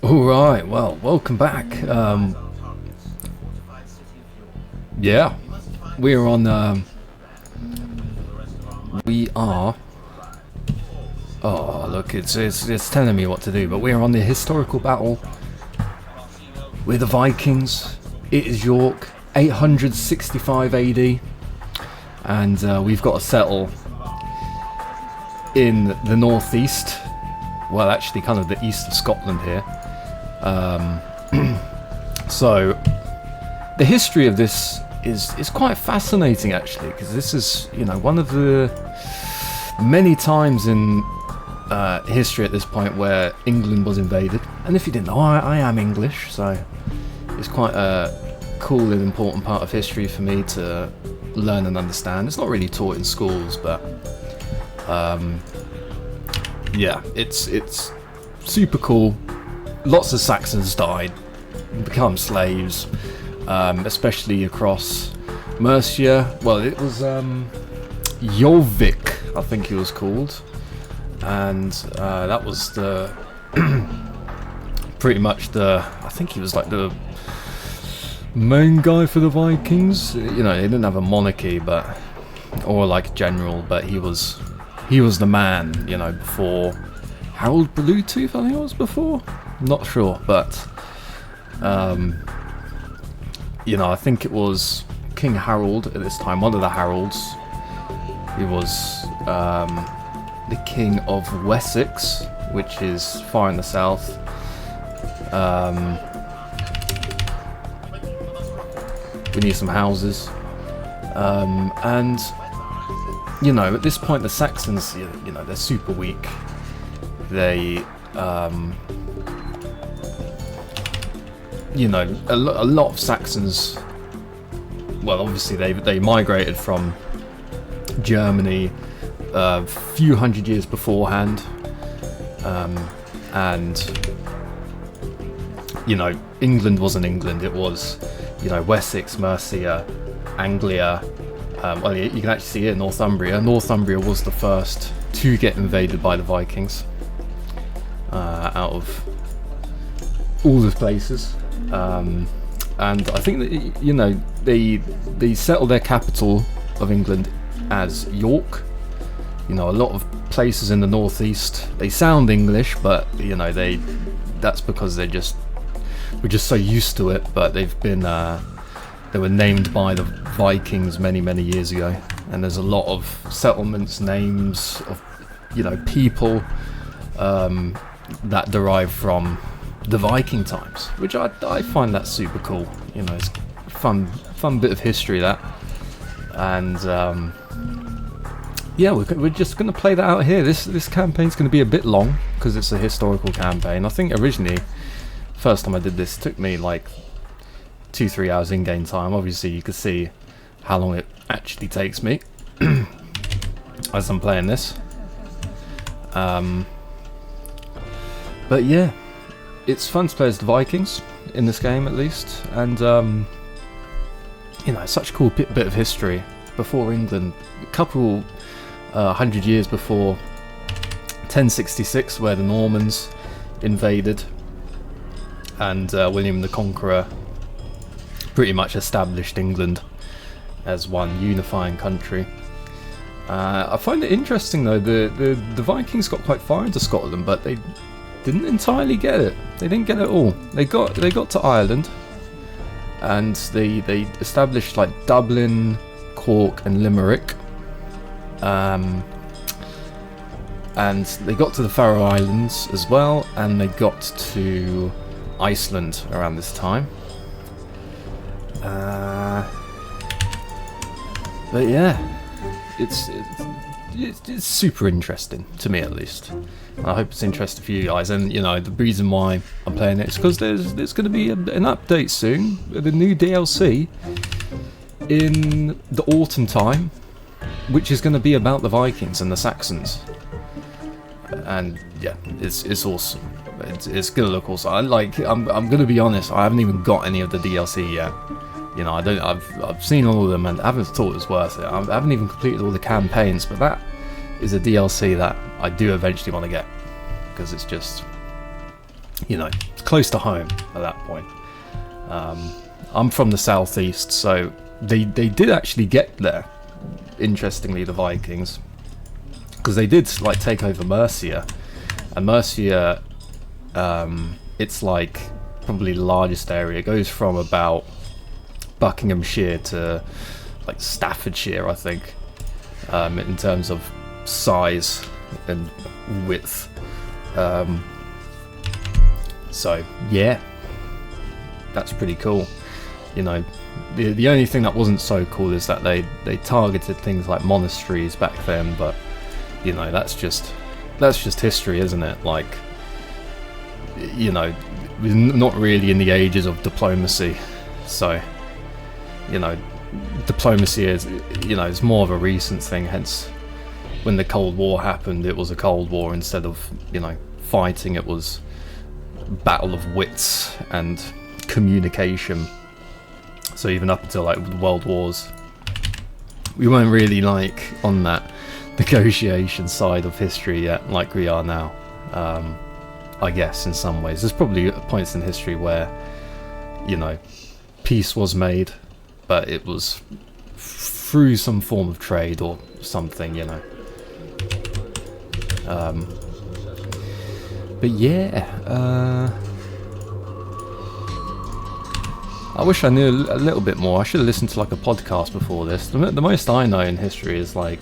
Alright, well, welcome back. Yeah, we're on, we are, oh look, it's telling me what to do, but we're on the historical battle with the Vikings. It is York, 865 AD, and we've got to settle in the northeast, well actually kind of the east of Scotland here. So the history of this is quite fascinating actually, because this is, you know, one of the many times in history at this point where England was invaded. And if you didn't know, I am English, so it's quite a cool and important part of history for me to learn and understand. It's not really taught in schools, but yeah, it's super cool. Lots of Saxons died, become slaves, especially across Mercia. Well, it was Jorvik, I think he was called, and that was the pretty much I think he was like the main guy for the Vikings. You know, they didn't have a monarchy, or like a general, but he was the man. You know, before Harold Bluetooth, I think it was before. Not sure, but you know, I think it was King Harold at this time, one of the Harolds. He was the King of Wessex, which is far in the south. We need some houses, and you know, at this point the Saxons, you know, they're super weak. They you know, a lot of Saxons, well, obviously they migrated from Germany a few hundred years beforehand, and you know, England wasn't England. It was, you know, Wessex, Mercia, Anglia. Well, you can actually see it, Northumbria. Northumbria was the first to get invaded by the Vikings out of all the places. And I think that, you know, they settled their capital of England as York. You know, a lot of places in the northeast, they sound English, but you know, that's because we're just so used to it. But they've been they were named by the Vikings many years ago, and there's a lot of settlements, names of, you know, people that derive from the Viking times, which I find that super cool. You know, it's fun bit of history, that. And yeah, we're just going to play that out here. This campaign's going to be a bit long because it's a historical campaign. I think originally, first time I did this, it took me like 2-3 hours in-game time. Obviously you can see how long it actually takes me as I'm playing this. But yeah, it's fun to play as the Vikings in this game, at least, and you know, it's such a cool bit of history before England. A couple 100 years before 1066, where the Normans invaded, and William the Conqueror pretty much established England as one unifying country. I find it interesting though, the Vikings got quite far into Scotland, but they didn't entirely get it. They didn't get it all. They got to Ireland, and they established like Dublin, Cork, and Limerick. And they got to the Faroe Islands as well, and they got to Iceland around this time. But yeah, it's super interesting to me, at least. I hope it's interesting for you guys. And you know, the reason why I'm playing it is because there's going to be an update soon, the new DLC in the autumn time, which is going to be about the Vikings and the Saxons. And yeah, it's awesome. It's gonna look awesome. I'm gonna be honest, I haven't even got any of the DLC yet. You know, I've seen all of them and I haven't thought it was worth it. I haven't even completed all the campaigns, but that is a DLC that I do eventually want to get, because it's just, you know, close to home at that point. I'm from the southeast, so they did actually get there. Interestingly, the Vikings, because they did like take over Mercia, and Mercia, it's like probably the largest area. It goes from about Buckinghamshire to like Staffordshire, I think, in terms of size and width. So yeah, that's pretty cool. You know, the only thing that wasn't so cool is that they targeted things like monasteries back then, but you know, that's just history, isn't it? Like, you know, we're not really in the ages of diplomacy, so you know, diplomacy is, you know, it's more of a recent thing. Hence, when the Cold War happened, it was a Cold War instead of, you know, fighting. It was battle of wits and communication. So even up until like the World Wars, we weren't really like on that negotiation side of history yet, like we are now. I guess in some ways, there's probably points in history where, you know, peace was made, but it was through some form of trade or something, you know. But yeah, I wish I knew a little bit more. I should have listened to like a podcast before this. The most I know in history is like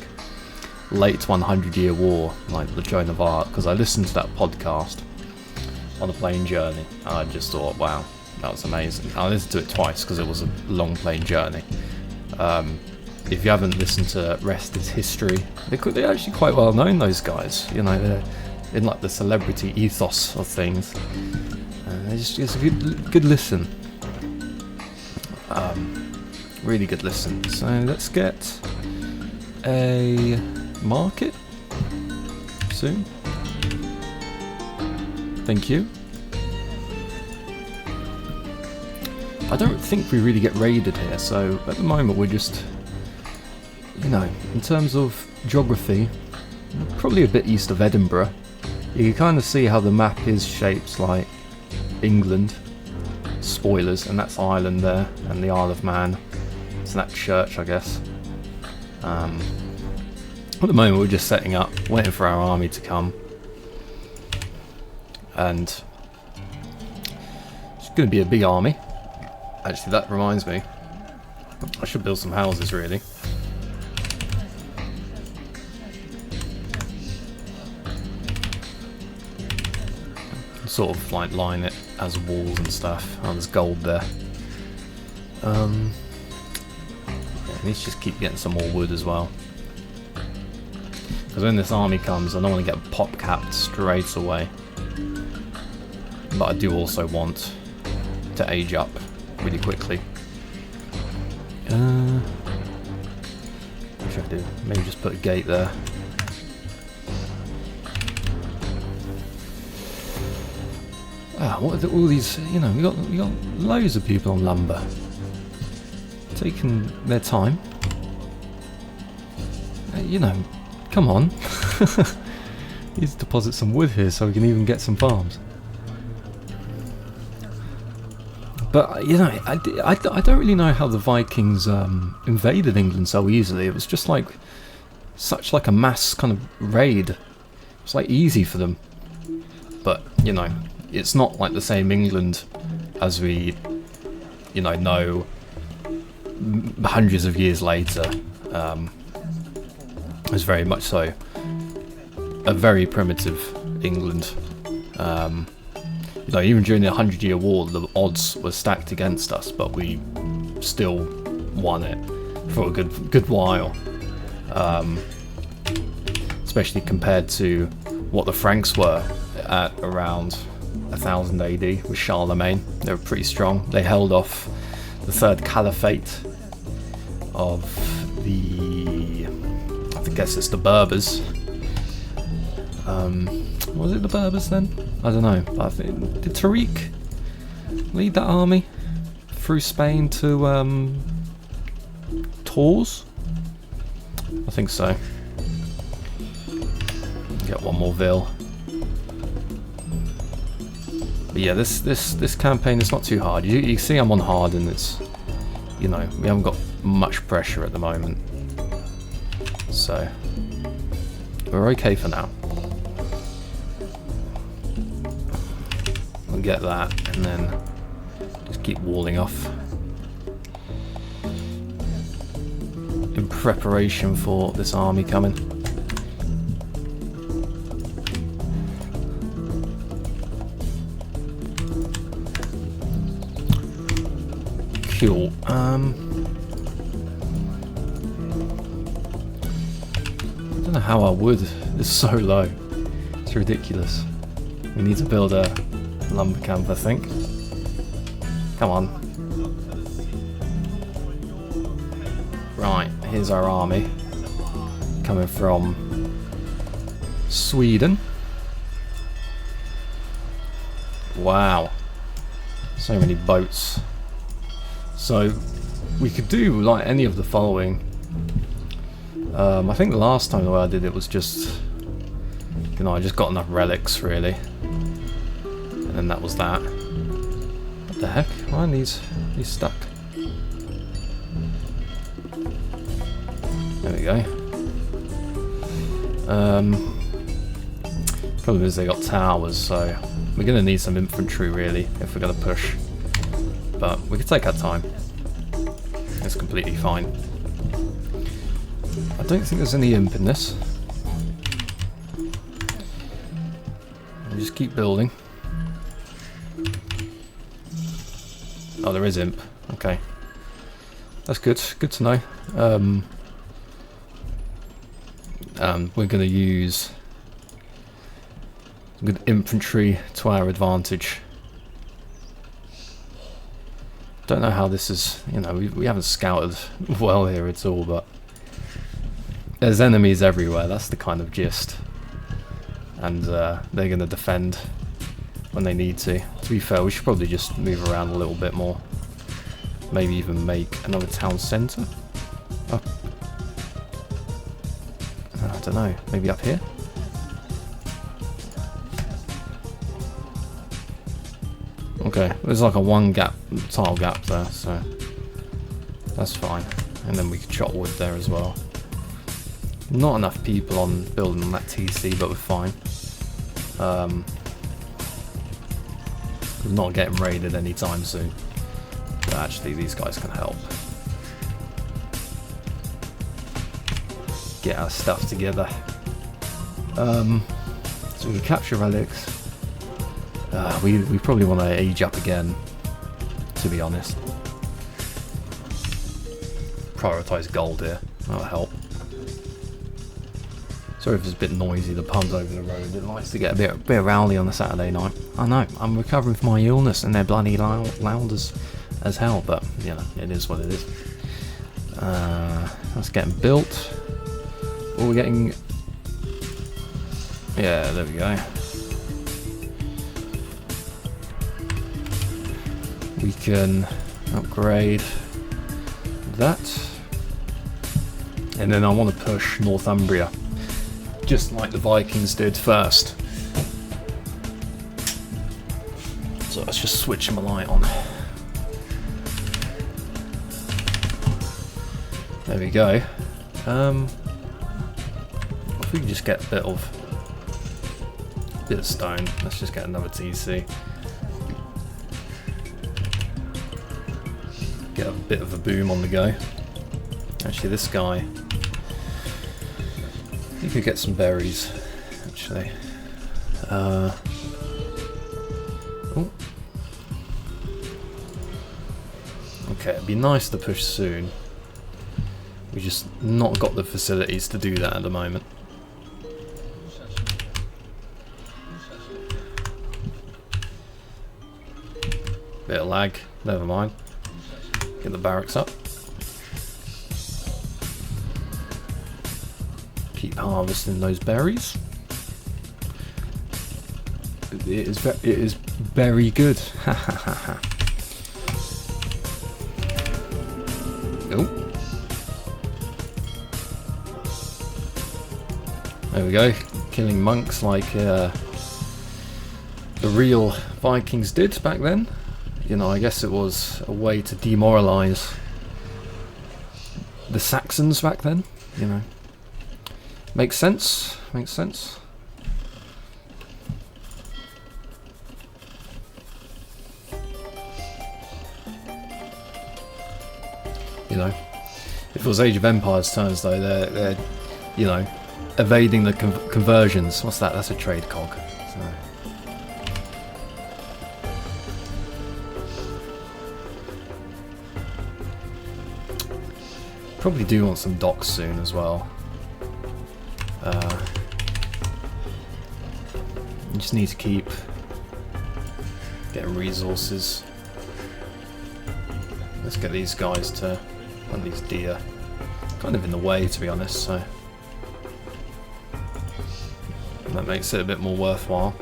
late 100-year war, like the Joan of Arc, because I listened to that podcast on a plane journey, and I just thought, wow, that was amazing. I listened to it twice because it was a long plane journey. If you haven't listened to Rest is History, they're actually quite well known, those guys. You know, they're in like the celebrity ethos of things. It's a good listen. Really good listen. So let's get a market soon. Thank you. I don't think we really get raided here, so at the moment we're just, you know, in terms of geography, probably a bit east of Edinburgh. You can kind of see how the map is shaped like England. Spoilers, and that's Ireland there, and the Isle of Man. It's that church, I guess. At the moment we're just setting up, waiting for our army to come. And it's going to be a big army. Actually, that reminds me, I should build some houses, really. Sort of like line it as walls and stuff. Oh, there's gold there. Yeah, I need to just keep getting some more wood as well. Because when this army comes, I don't want to get pop capped straight away. But I do also want to age up really quickly. What should I do? Maybe just put a gate there. What are all these? You know, we got loads of people on lumber, taking their time. You know, come on. Need to deposit some wood here so we can even get some farms. But you know, I don't really know how the Vikings invaded England so easily. It was just like such like a mass kind of raid. It's like easy for them. But you know, it's not like the same England as we, you know hundreds of years later. It's very much so a very primitive England. You know, even during the 100-year war, the odds were stacked against us, but we still won it for a good while. Especially compared to what the Franks were at around 1000 AD with Charlemagne. They were pretty strong. They held off the third caliphate of the, I guess it's the Berbers. Was it the Berbers then? I don't know. I think, did Tariq lead that army through Spain to Tours? I think so. Get one more Ville. But yeah, this campaign is not too hard. You see I'm on hard, and it's, you know, we haven't got much pressure at the moment. So we're okay for now. We'll get that and then just keep walling off in preparation for this army coming. Cool. I don't know how our wood is so low. It's ridiculous. We need to build a lumber camp, I think. Come on. Right, here's our army. Coming from Sweden. Wow. So many boats. So we could do like any of the following. I think the last time I did it was just, you know, I just got enough relics really, and then that was that. What the heck? Why are these stuck? There we go. Problem is they got towers, so we're gonna need some infantry really if we're gonna push. But we can take our time. It's completely fine. I don't think there's any imp in this. We'll just keep building. Oh, there is imp. Okay. That's good. Good to know. We're going to use good infantry to our advantage. Don't know how this is, you know, we haven't scouted well here at all, but there's enemies everywhere, that's the kind of gist. And they're going to defend when they need to. To be fair, we should probably just move around a little bit more. Maybe even make another town centre? I don't know, maybe up here? Okay, there's like a tile gap there, so that's fine. And then we can chop wood there as well. Not enough people on building on that TC, but we're fine. We're not getting raided anytime soon. But actually, these guys can help. Get our stuff together. So we can capture relics. We probably want to age up again, to be honest. Prioritise gold here, that'll help. Sorry if it's a bit noisy, the pub's over the road. It likes to get a bit rowdy on a Saturday night. I know, I'm recovering from my illness and they're bloody loud as hell, but you know, it is what it is. That's getting built. Oh, we're getting... Yeah, there we go. We can upgrade that, and then I want to push Northumbria, just like the Vikings did first. So let's just switch my light on. There we go. If we can just get a bit of stone, let's just get another TC. Get a bit of a boom on the go. Actually, this guy, you could get some berries. Actually, oh. Okay, it'd be nice to push soon. We just not got the facilities to do that at the moment. Bit of lag. Never mind. Get the barracks up. Keep harvesting those berries. It is very good. Oh. There we go. Killing monks like the real Vikings did back then. You know, I guess it was a way to demoralise the Saxons back then, you know. Makes sense, makes sense. You know, if it was Age of Empires turns though, they're you know, evading the conversions. What's that? That's a trade cog. So. Probably do want some docks soon as well. You just need to keep getting resources. Let's get these guys to hunt these deer. Kind of in the way, to be honest, so that makes it a bit more worthwhile.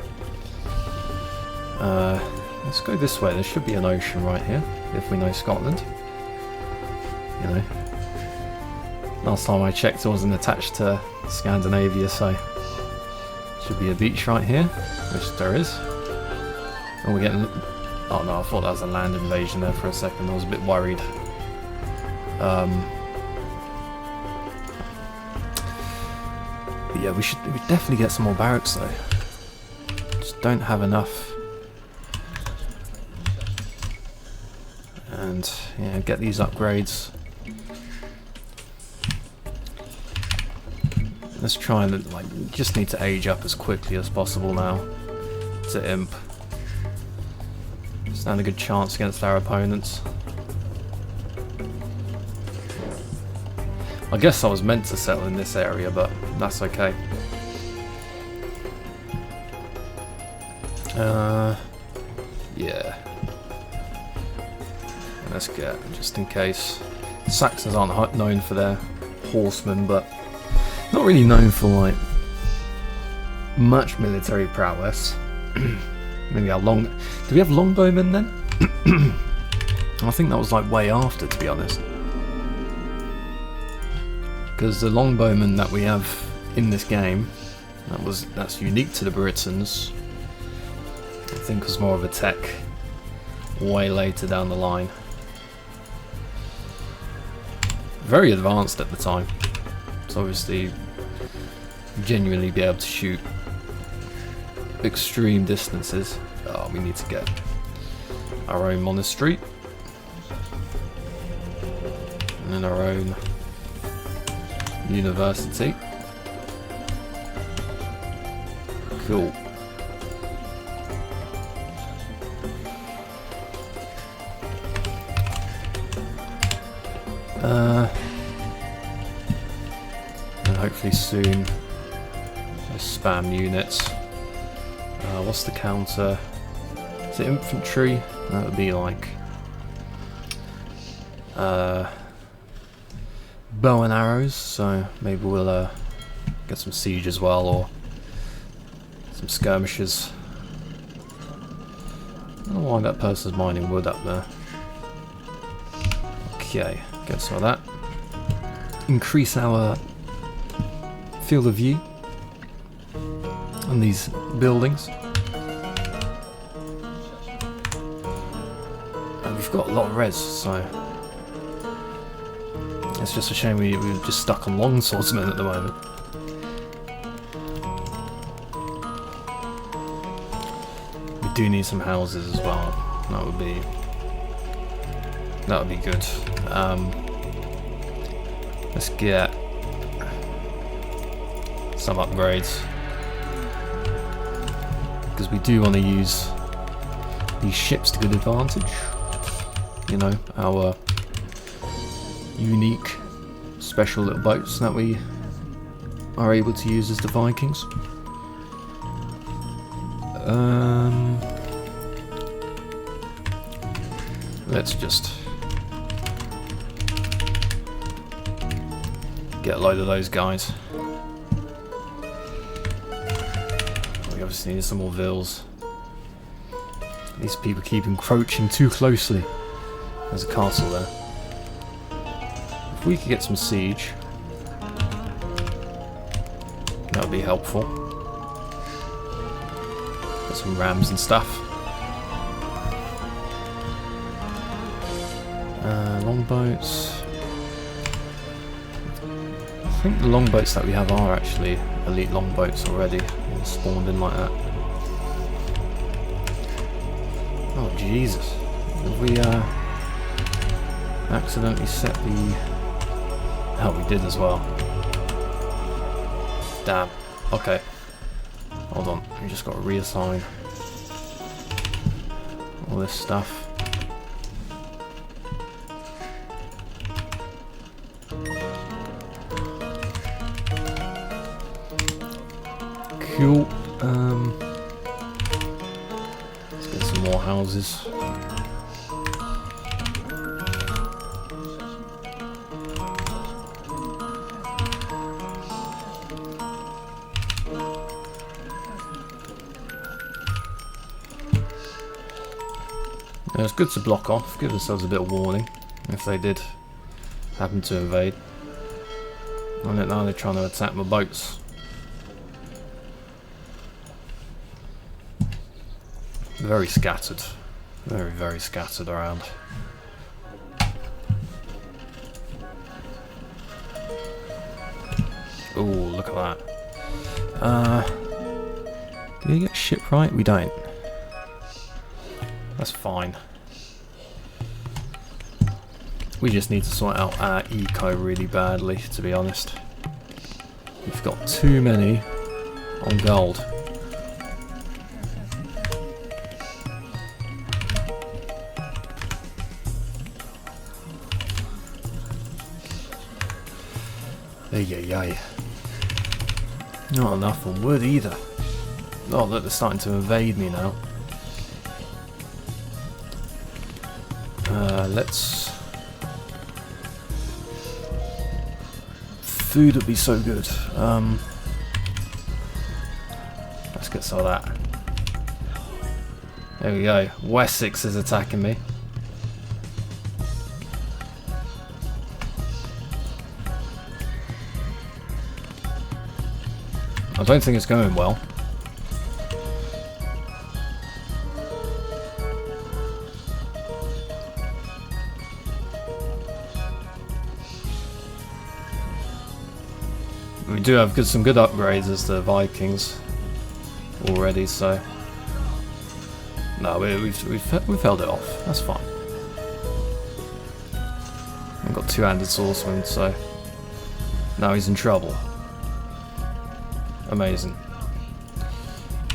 Let's go this way. There should be an ocean right here, if we know Scotland. You know, last time I checked, it wasn't attached to Scandinavia, so should be a beach right here, which there is. And we're getting. Oh no, I thought that was a land invasion there for a second. I was a bit worried. But yeah, we definitely get some more barracks though. Just don't have enough. And yeah, get these upgrades. Let's try and like just need to age up as quickly as possible now to imp. Stand a good chance against our opponents. I guess I was meant to settle in this area, but that's okay. Yeah. Let's get, just in case. Saxons aren't known for their horsemen, but not really known for like much military prowess. Maybe our long. Do we have longbowmen then? I think that was like way after, to be honest. Because the longbowmen that we have in this game, that's unique to the Britons. I think was more of a tech way later down the line. Very advanced at the time. So obviously genuinely be able to shoot extreme distances. Oh, we need to get our own monastery. And then our own university. Cool. And hopefully soon spam units. What's the counter? Is it infantry? That would be like bow and arrows, so maybe we'll get some siege as well, or some skirmishes. I don't know why that person's mining wood up there. Okay, get some of that. Increase our field of view on these buildings. And we've got a lot of res, so it's just a shame we're just stuck on long swordsmen at the moment. We do need some houses as well. That would be good. Let's get some upgrades, because we do want to use these ships to good advantage. You know, our unique special little boats that we are able to use as the Vikings. Let's just get a load of those guys. We obviously need some more vills. These people keep encroaching too closely. There's a castle there. If we could get some siege, that would be helpful. Got some rams and stuff. Longboats. I think the longboats that we have are actually elite longboats already. All spawned in like that. Oh Jesus! Have we accidentally set the? Oh, we did as well. Damn. Okay. Hold on. We just got to reassign all this stuff. Cool. Let's get some more houses. It's good to block off, give ourselves a bit of warning if they did happen to invade. I don't know, they're trying to attack my boats. Very scattered. Very, very scattered around. Ooh, look at that. Do we get ship right? We don't. That's fine. We just need to sort out our eco really badly, to be honest. We've got too many on gold. Ay. Not enough on wood either. Oh look, they're starting to invade me now. Let's... Food would be so good. Let's get some of that. There we go. Wessex is attacking me. I don't think it's going well. We do have some good upgrades as the Vikings already, so no, we've held it off. That's fine. I've got two-handed swordsman, so now he's in trouble. Amazing.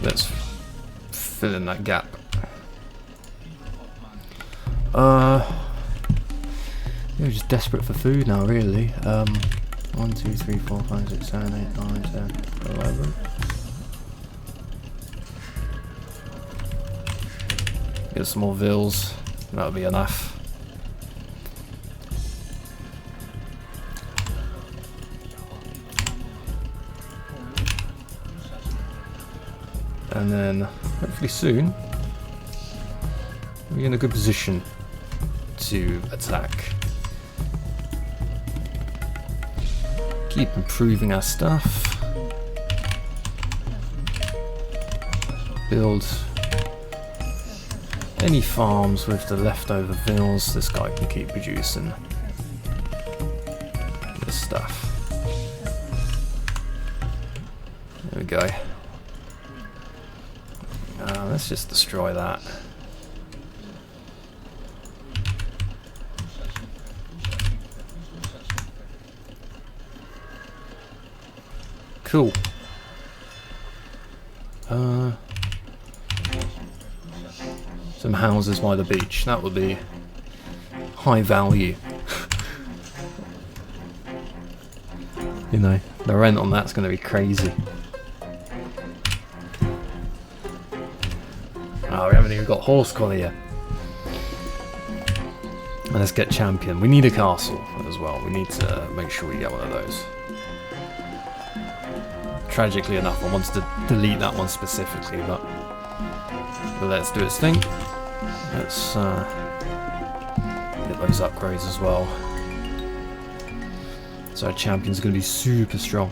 Let's fill in that gap. We're just desperate for food now, really. 1, 2, 3, 4, 5, 6, 7, 8, 9, 10, 11. Get some more vills. That'll be enough. And then, hopefully soon, we're in a good position to attack. Keep improving our stuff. Build any farms with the leftover vills. This guy can keep producing this stuff. There we go. Let's just destroy that. Cool. Some houses by the beach. That would be high value. You know, the rent on that's going to be crazy. Oh, we haven't even got horse collar yet. Let's get champion. We need a castle as well. We need to make sure we get one of those. Tragically enough, I wanted to delete that one specifically, but let's do its thing. Let's get those upgrades as well. So our champion's going to be super strong.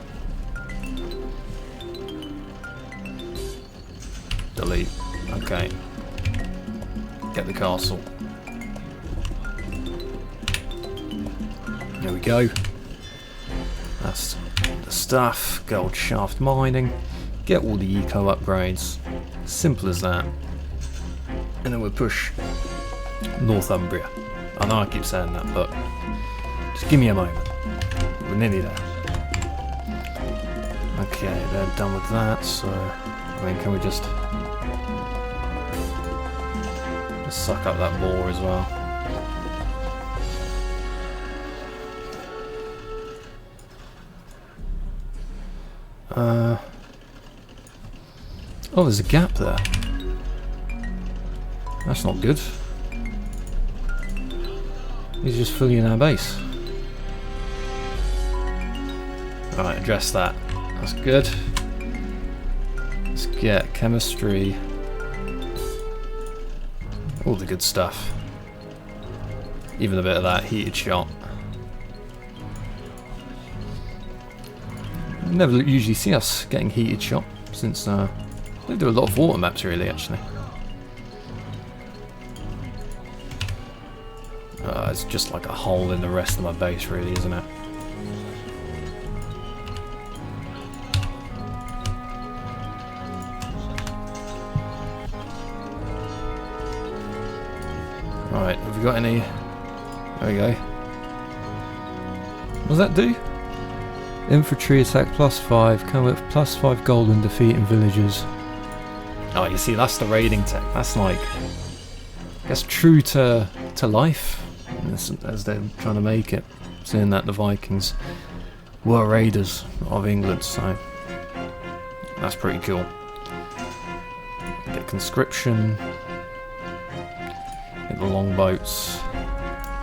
Delete. Okay. Get the castle. There we go. That's the stuff. Gold shaft mining. Get all the eco upgrades. Simple as that. And then we'll push Northumbria. I know I keep saying that, but just give me a moment. We're nearly there. Okay, they're done with that, so I mean, can we just suck up that boar as well? Oh, there's a gap there. That's not good. He's just filling in our base. Alright, address that. That's good. Let's get chemistry. All the good stuff. Even a bit of that heated shot. Never usually see us getting heated shot since we do a lot of water maps really actually. It's just like a hole in the rest of my base really, isn't it? Right, have we got any? There we go. What does that do? Infantry attack +5, come with +5 gold and defeating villagers. Oh, you see, that's the raiding tech. That's like, I guess, true to life, as they're trying to make it. Seeing that the Vikings were raiders of England, so that's pretty cool. Get conscription. Get the longboats.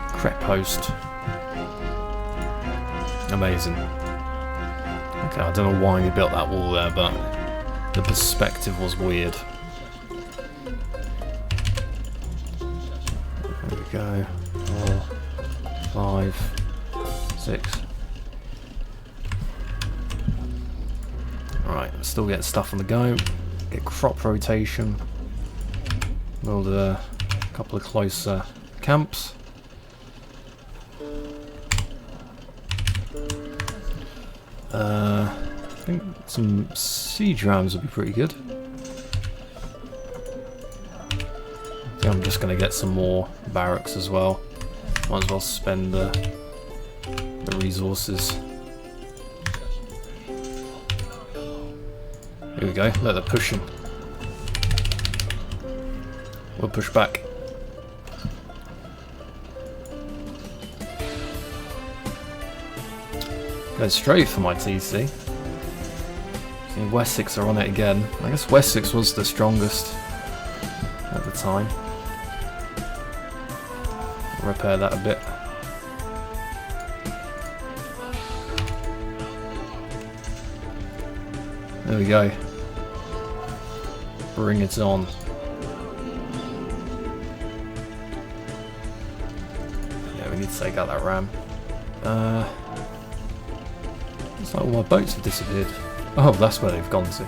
Crep post. Amazing. Okay, I don't know why we built that wall there, but the perspective was weird. There we go. 4, 5, 6. Alright, still getting stuff on the go. Get crop rotation. Build a couple of closer camps. I think some siege rams would be pretty good. I think I'm just going to get some more barracks as well. Might as well spend the resources. Here we go, let it pushing. We'll push back. Go straight for my TC. See, Wessex are on it again. I guess Wessex was the strongest at the time. Repair that a bit. There we go. Bring it on. Yeah, we need to take out that ram. It's like all my boats have disappeared. Oh, that's where they've gone to.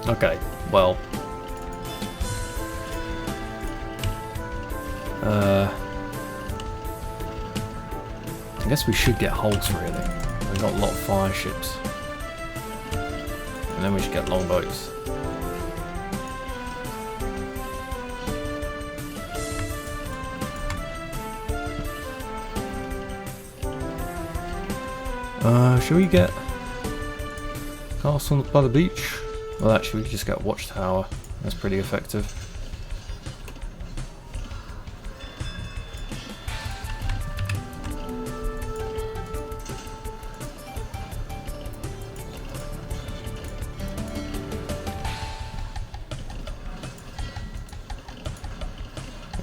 Okay, well. I guess we should get hulks really. We've got a lot of fire ships. And then we should get longboats. Should we get castle by the beach? Well, actually, we could just get a watchtower. That's pretty effective.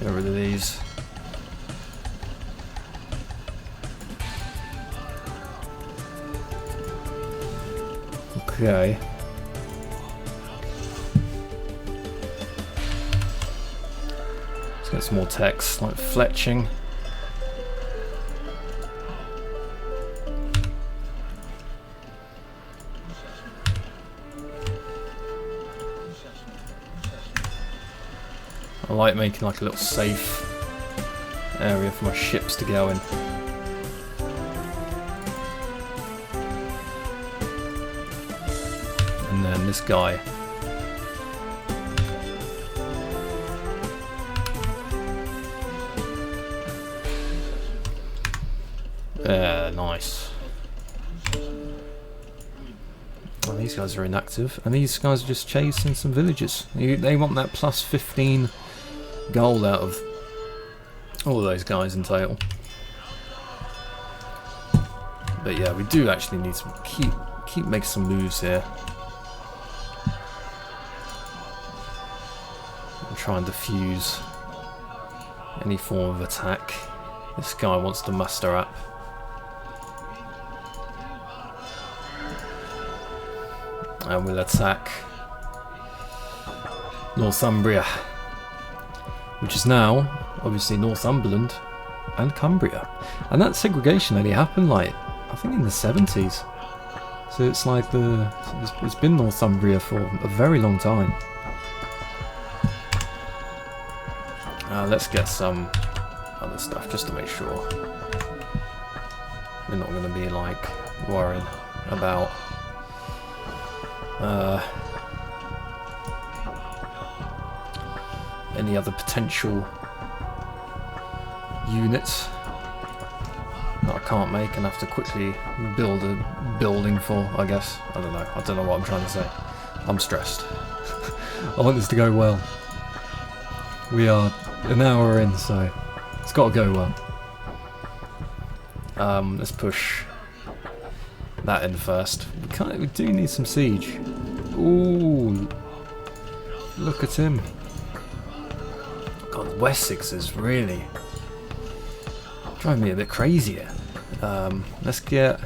Get rid of these. Okay. Let's get some more text, like fletching. I like making like a little safe area for my ships to go in. And then this guy. Yeah, nice. Oh, these guys are inactive, and these guys are just chasing some villagers. They want that plus 15 gold out of all of those guys in total. But yeah, we do actually need to keep making some moves here. And try and diffuse any form of attack this guy wants to muster up. And we'll attack Northumbria, which is now obviously Northumberland and Cumbria. And that segregation only happened like, I think in the 70s. So it's like it's been Northumbria for a very long time. Let's get some other stuff just to make sure we're not going to be like worrying about any other potential units that I can't make and have to quickly build a building for, I guess. I don't know what I'm trying to say. I'm stressed. I want this to go well. We are an hour in, so it's got to go well. Let's push that in first. We do need some siege. Ooh, look at him. God, Wessex is really driving me a bit crazy here. Let's get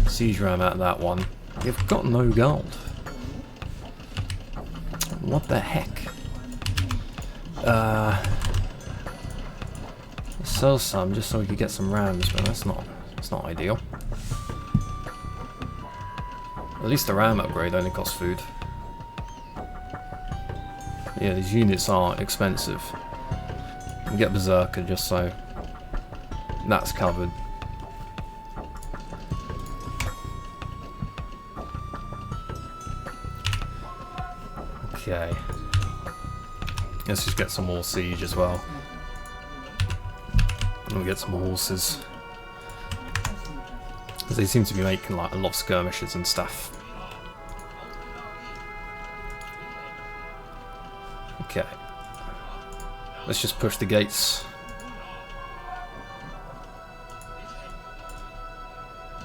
siege ram out of that one. We've got no gold. What the heck? Sell some just so we could get some rams, but that's not ideal. At least the ram upgrade only costs food. Yeah, these units are expensive. We get Berserker just so that's covered. Okay. Let's just get some more siege as well. And we'll get some horses. Because they seem to be making like a lot of skirmishes and stuff. Okay. Let's just push the gates.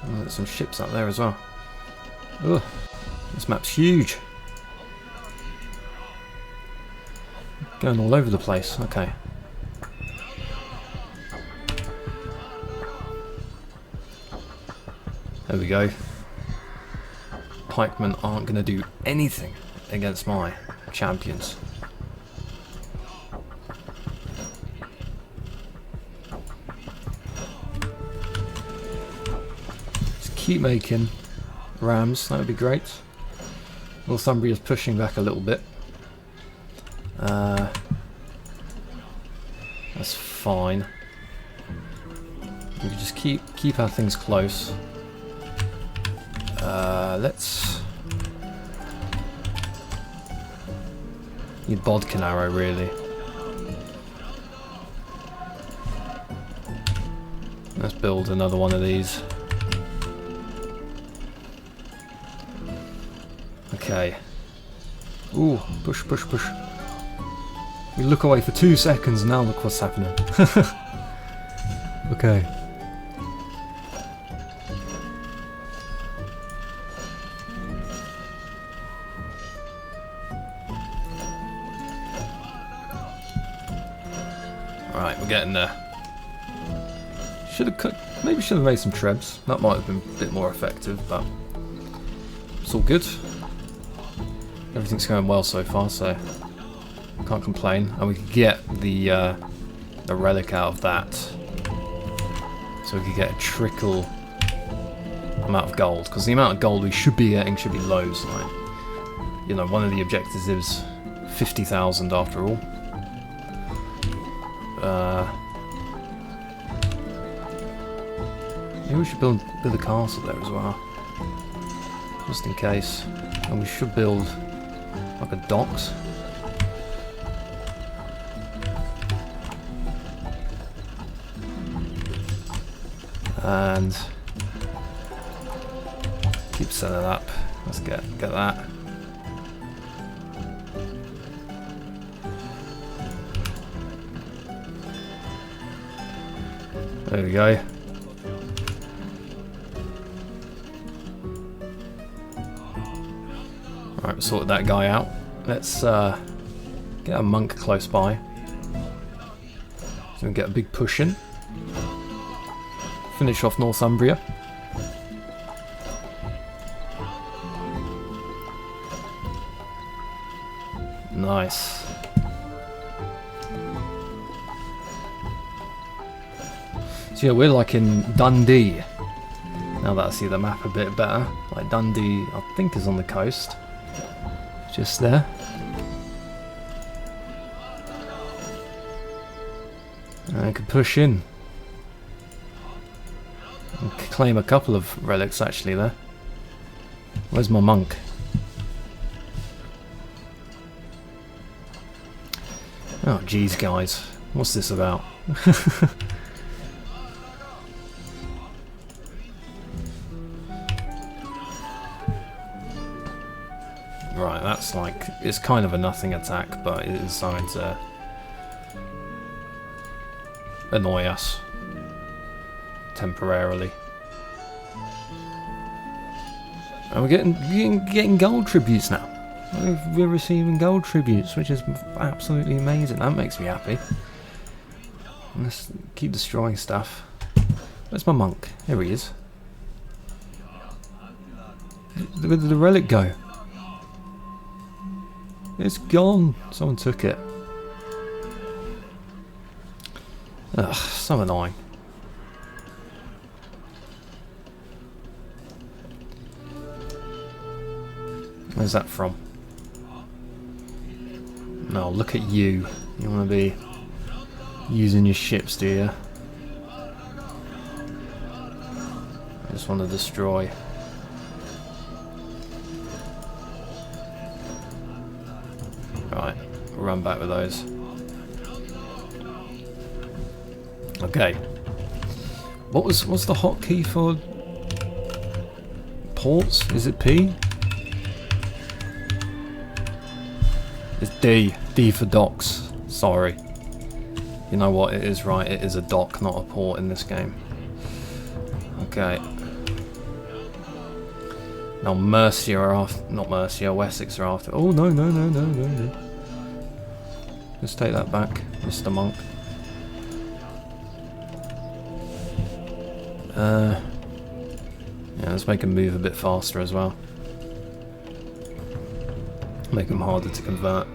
Oh, there's some ships up there as well. Ugh, this map's huge. Going all over the place. Okay. There we go. Pikemen aren't going to do anything against my champions. Just keep making rams, that would be great. Northumbria's pushing back a little bit. That's fine. We can just keep our things close. Let's need bodkin arrow really. Let's build another one of these. Okay. Ooh, push, push, push. We look away for 2 seconds and now look what's happening. Okay. Alright, we're getting there. Maybe should have made some trebs. That might have been a bit more effective, but it's all good. Everything's going well so far, so can't complain. And we could get the relic out of that, so we could get a trickle amount of gold. Because the amount of gold we should be getting should be loads. Like, you know, one of the objectives 50,000 after all. Maybe we should build a castle there as well, just in case. And we should build like a docks. And keep setting it up. Let's get that. There we go. Right, we sorted that guy out. Let's get a monk close by. So we get a big push in. Finish off Northumbria. Nice. So yeah, we're like in Dundee. Now that I see the map a bit better. Like Dundee, I think, is on the coast. Just there. And I could push in. And claim a couple of relics actually there. Where's my monk? Oh geez guys, what's this about? Right, that's like, it's kind of a nothing attack, but it is something to annoy us temporarily. And we're getting gold tributes now. We're receiving gold tributes, which is absolutely amazing. That makes me happy. Let's keep destroying stuff. Where's my monk? Here he is. Where did the relic go? It's gone. Someone took it. Ugh, so annoying. Where's that from? No, look at you. You want to be using your ships, do you? I just want to destroy. Right, run back with those. Okay. What's the hotkey for ports? Is it P? It's D. D for docks. Sorry. You know what? It is right. It is a dock, not a port in this game. Okay. Now Mercia are after. Not Mercia. Wessex are after. Oh no no no no no no. Let's take that back, Mr. Monk. Yeah, let's make him move a bit faster as well. Make them harder to convert.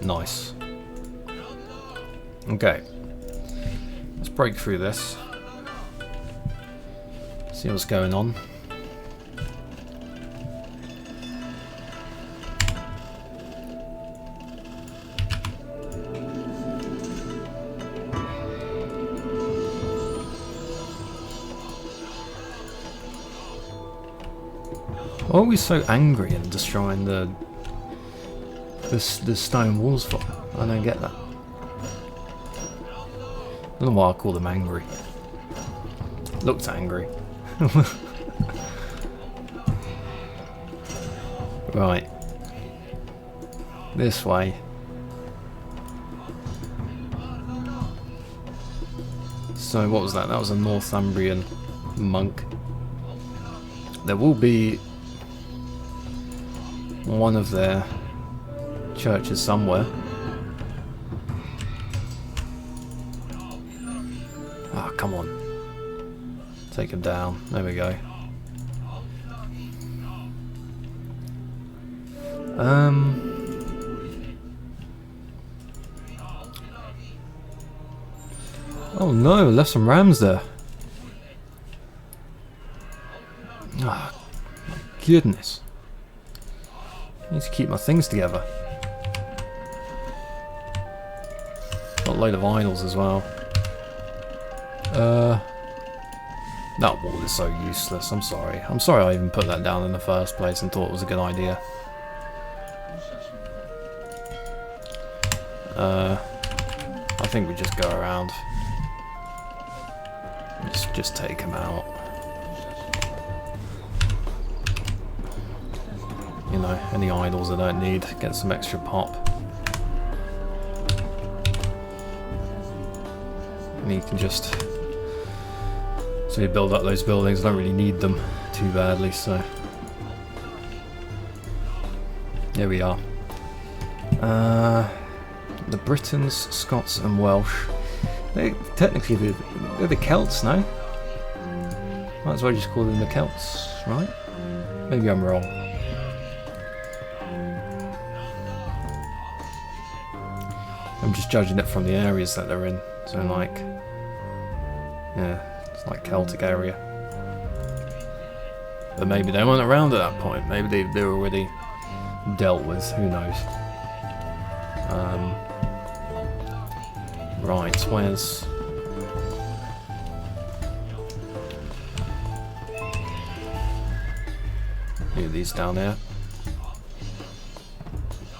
Nice. Okay. Let's break through this. See what's going on. Why are we so angry and destroying the stone walls for? I don't get that. I don't know why I call them angry. Looked angry. Right. This way. So what was that? That was a Northumbrian monk. There will be one of their churches somewhere. Ah, oh, come on. Take him down. There we go. Oh no, left some rams there. Ah, my goodness. I need to keep my things together. Got a load of idols as well. That wall is so useless, I'm sorry. I'm sorry I even put that down in the first place and thought it was a good idea. I think we just go around. Just take him out. You know, any idols I don't need, get some extra pop. And you can just... So you build up those buildings, I don't really need them too badly, so... Here we are. The Britons, Scots and Welsh. Technically they're the Celts, no? Might as well just call them the Celts, right? Maybe I'm wrong. I'm just judging it from the areas that they're in. So like, yeah, it's like Celtic area. But maybe they weren't around at that point. Maybe they were already dealt with. Who knows? Right, where's... These down there.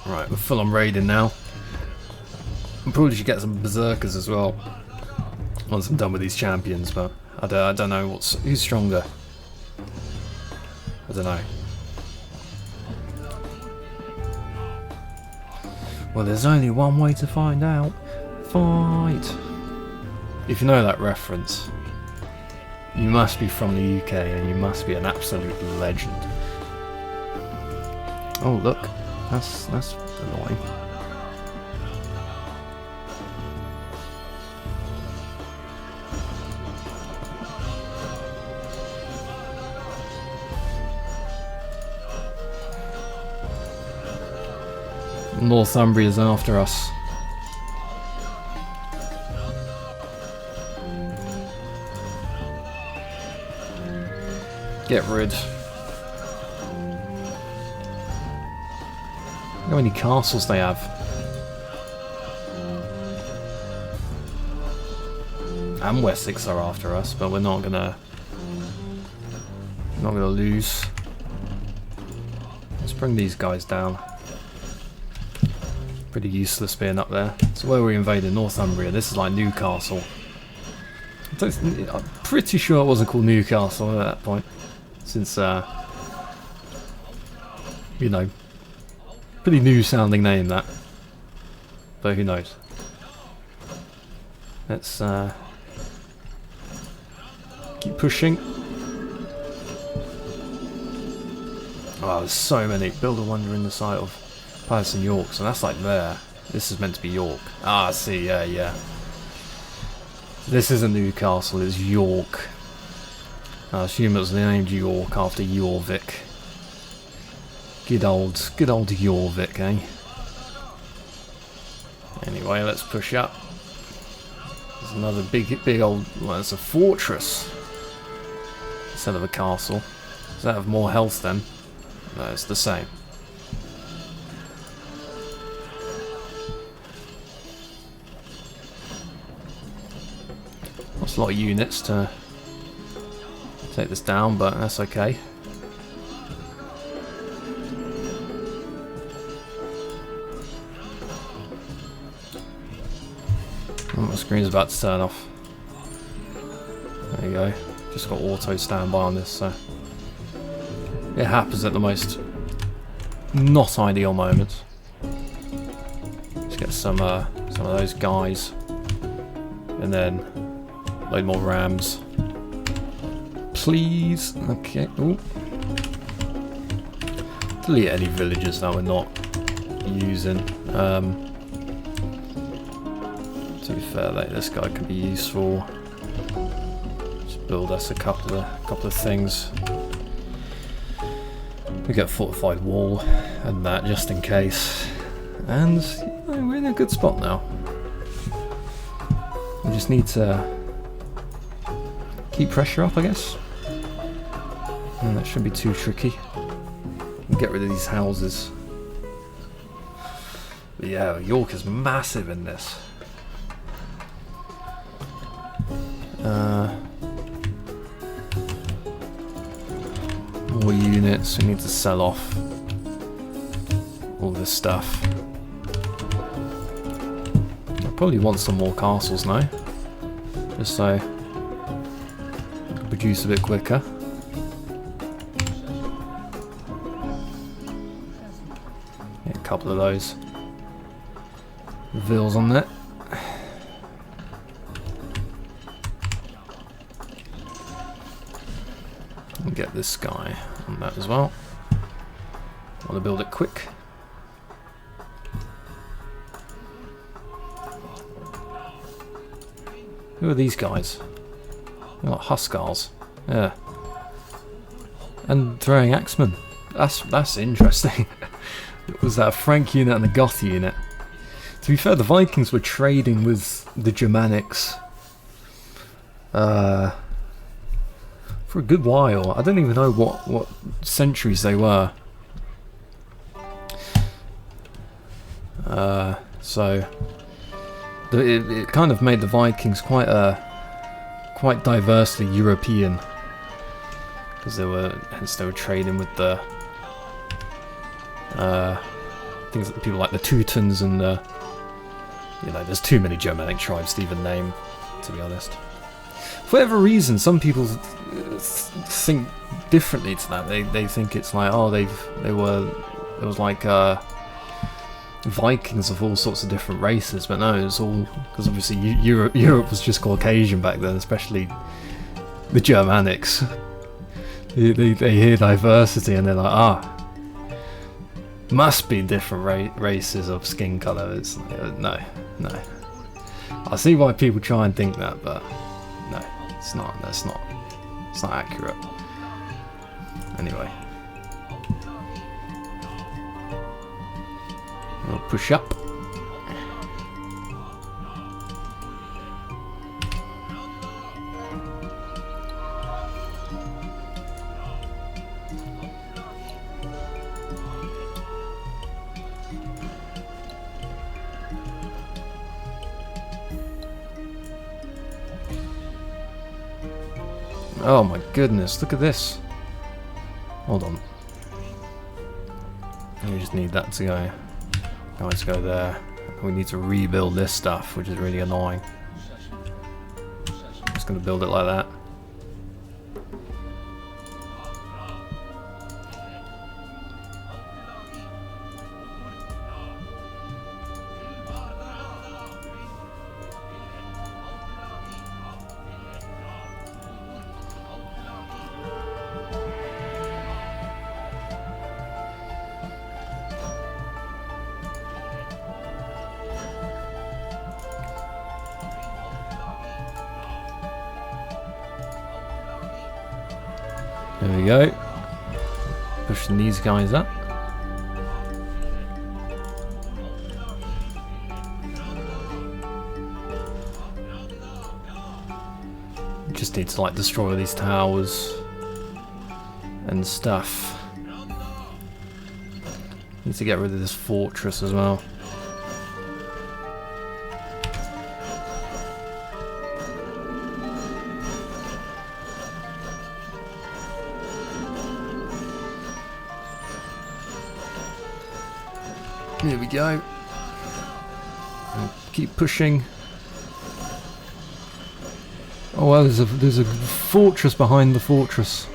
Right, we're full on raiding now. I probably should get some berserkers as well once I'm done with these champions, but I don't know who's stronger. I don't know. Well, there's only one way to find out. Fight! If you know that reference, you must be from the UK and you must be an absolute legend. Oh look, that's annoying. Northumbria's after us. Get rid. Look how many castles they have. And Wessex are after us, but we're not gonna lose. Let's bring these guys down. Pretty useless being up there. So where we invaded Northumbria, this is like Newcastle. I'm pretty sure it wasn't called Newcastle at that point. Since, you know, pretty new sounding name that. But who knows. Let's keep pushing. Oh, there's so many. Build a wonder in the sight of Palace in York, so that's like there. This is meant to be York. Ah, I see, yeah. This isn't Newcastle, it's York. I assume it was named York after Jorvik. Good old Jorvik, eh? Anyway, let's push up. There's another big old... Well, it's a fortress instead of a castle. Does that have more health then? No, it's the same. That's a lot of units to take this down, but that's okay. Oh, my screen's about to turn off. There you go. Just got auto standby on this, so it happens at the most not ideal moments. Let's get some of those guys, and then load more rams. Please. Okay. Ooh. Delete any villages that we're not using. To be fair, like, this guy could be useful. Just build us a couple of things. We get a fortified wall and that just in case. And you know, we're in a good spot now. We just need to keep pressure up, I guess. That shouldn't be too tricky. Get rid of these houses. But yeah, York is massive in this. More units. We need to sell off all this stuff. I probably want some more castles now, just so I can produce a bit quicker. Yeah, a couple of those villas on there. And get this guy on that as well. Want to build it quick. Who are these guys? They're like Huskars. Yeah. And throwing axemen. That's interesting. Was that a Frank unit and a Goth unit? To be fair, the Vikings were trading with the Germanics for a good while. I don't even know what centuries they were. So it kind of made the Vikings quite diversely European, because they were trading with the things that people like the Teutons and there's too many Germanic tribes to even name, to be honest. For whatever reason, some people think differently to that. They think it's like, oh, there was like Vikings of all sorts of different races, but no, it's all because obviously Europe was just Caucasian back then, especially the Germanics. They hear diversity and they're like, must be different races of skin colour. It's no. I see why people try and think that, but no, it's not. It's not accurate. Anyway. I'll push up. Oh my goodness, look at this. Hold on. We just need that to go. Now let's go there. We need to rebuild this stuff, which is really annoying. I'm just going to build it like that. There we go. Pushing these guys up. Just need to like destroy these towers and stuff. Need to get rid of this fortress as well. Here we go. And keep pushing. Oh well, there's a fortress behind the fortress.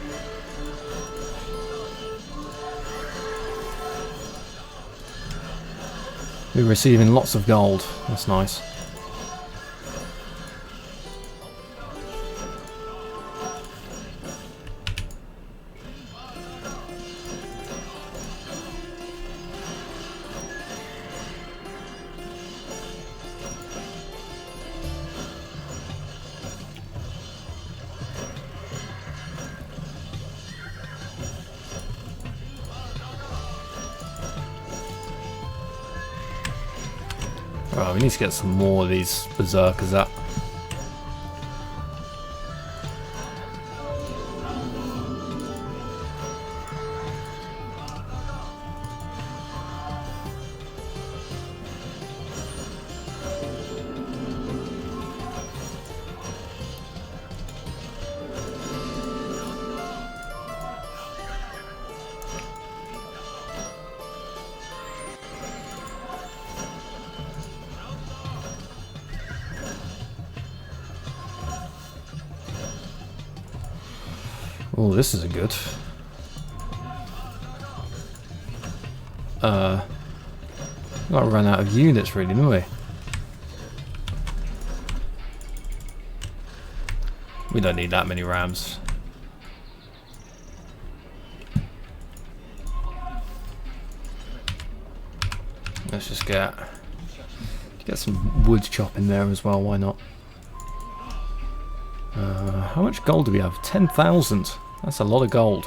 We're receiving lots of gold. That's nice. Right, we need to get some more of these berserkers up. Oh, this isn't good. We might run out of units, really, didn't we? We don't need that many rams. Let's just get some wood chop in there as well. Why not? How much gold do we have? 10,000. That's a lot of gold.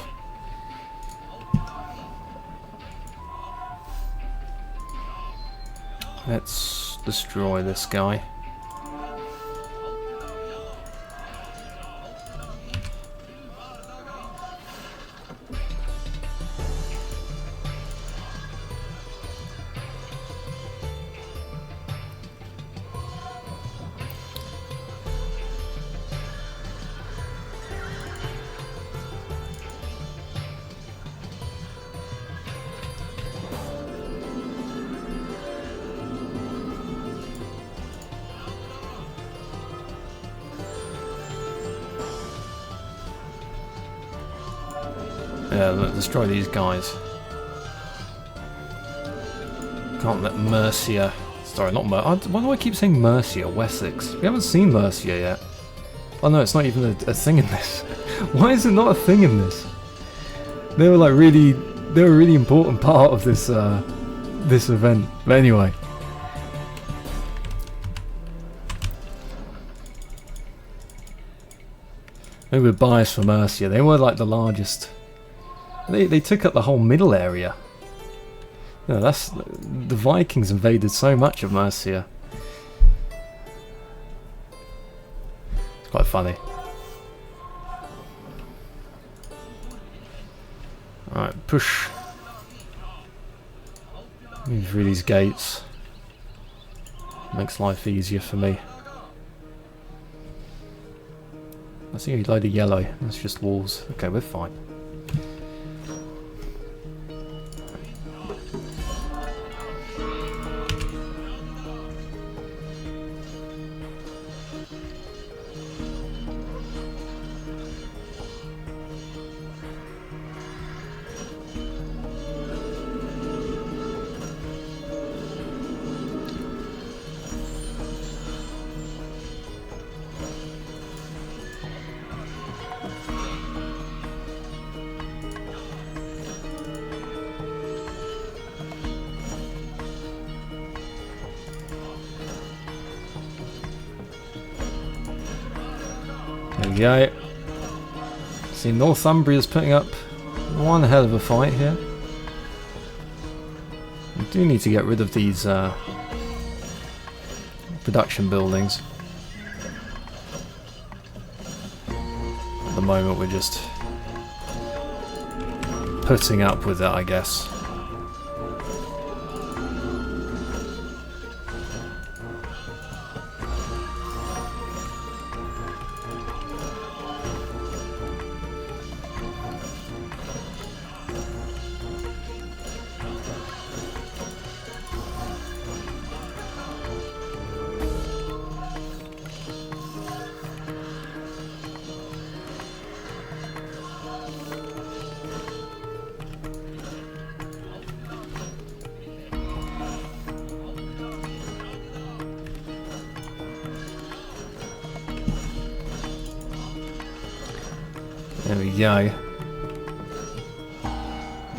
Let's destroy this guy. Yeah, look, destroy these guys. Can't let Mercia... Sorry, not Mercia. Why do I keep saying Mercia? Wessex. We haven't seen Mercia yet. Oh no, it's not even a thing in this. Why is it not a thing in this? They were like really... They were a really important part of this, this event. But anyway. Maybe we're biased for Mercia. They were like the largest... They took up the whole middle area. You know, that's the Vikings invaded so much of Mercia. It's quite funny. Alright, push. Move through these gates. Makes life easier for me. I see a load of yellow. That's just walls. Okay, we're fine. There we go. See, Northumbria's putting up one hell of a fight here. We do need to get rid of these production buildings. At the moment we're just putting up with it, I guess. There we go.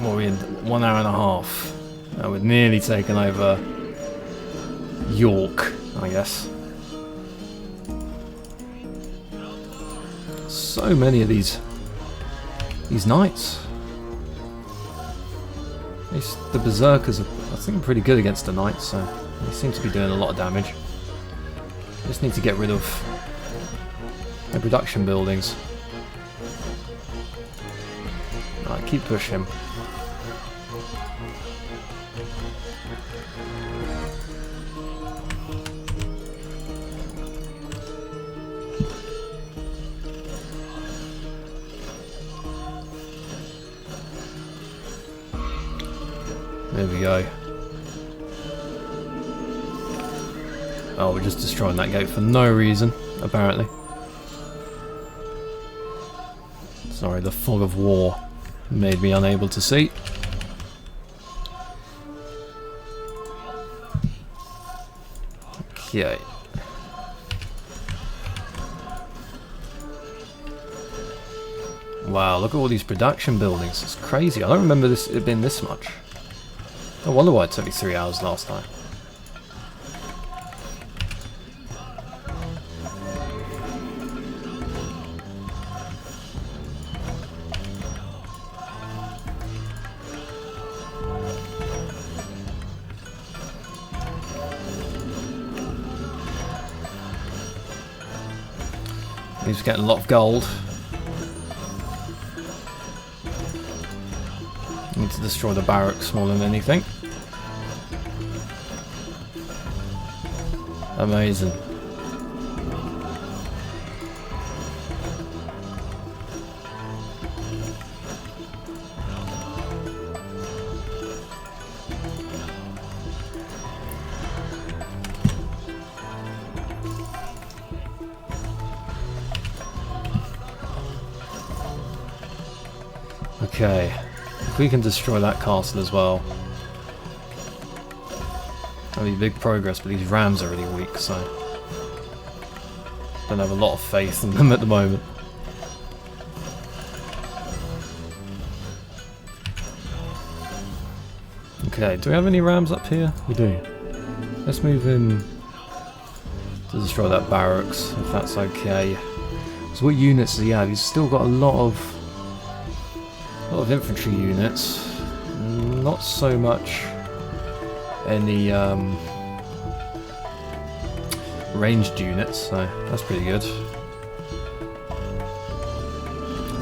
What are we in? 1 hour and a half. We've nearly taken over York, I guess. So many of these knights. The berserkers are, I think, pretty good against the knights, so they seem to be doing a lot of damage. Just need to get rid of the production buildings. Right, keep pushing. There we go. Oh, we're just destroying that gate for no reason, apparently. Sorry, the fog of war made me unable to see. Okay. Wow, look at all these production buildings. It's crazy. I don't remember it being this much. I wonder why it took me 3 hours last time. He's getting a lot of gold. Need to destroy the barracks more than anything. Amazing. Okay, if we can destroy that castle as well, that'll be big progress, but these rams are really weak, so don't have a lot of faith in them at the moment. Okay, do we have any rams up here? We do. Let's move in to destroy that barracks, if that's okay. So what units does he have? He's still got a lot of infantry units, not so much any ranged units, so that's pretty good.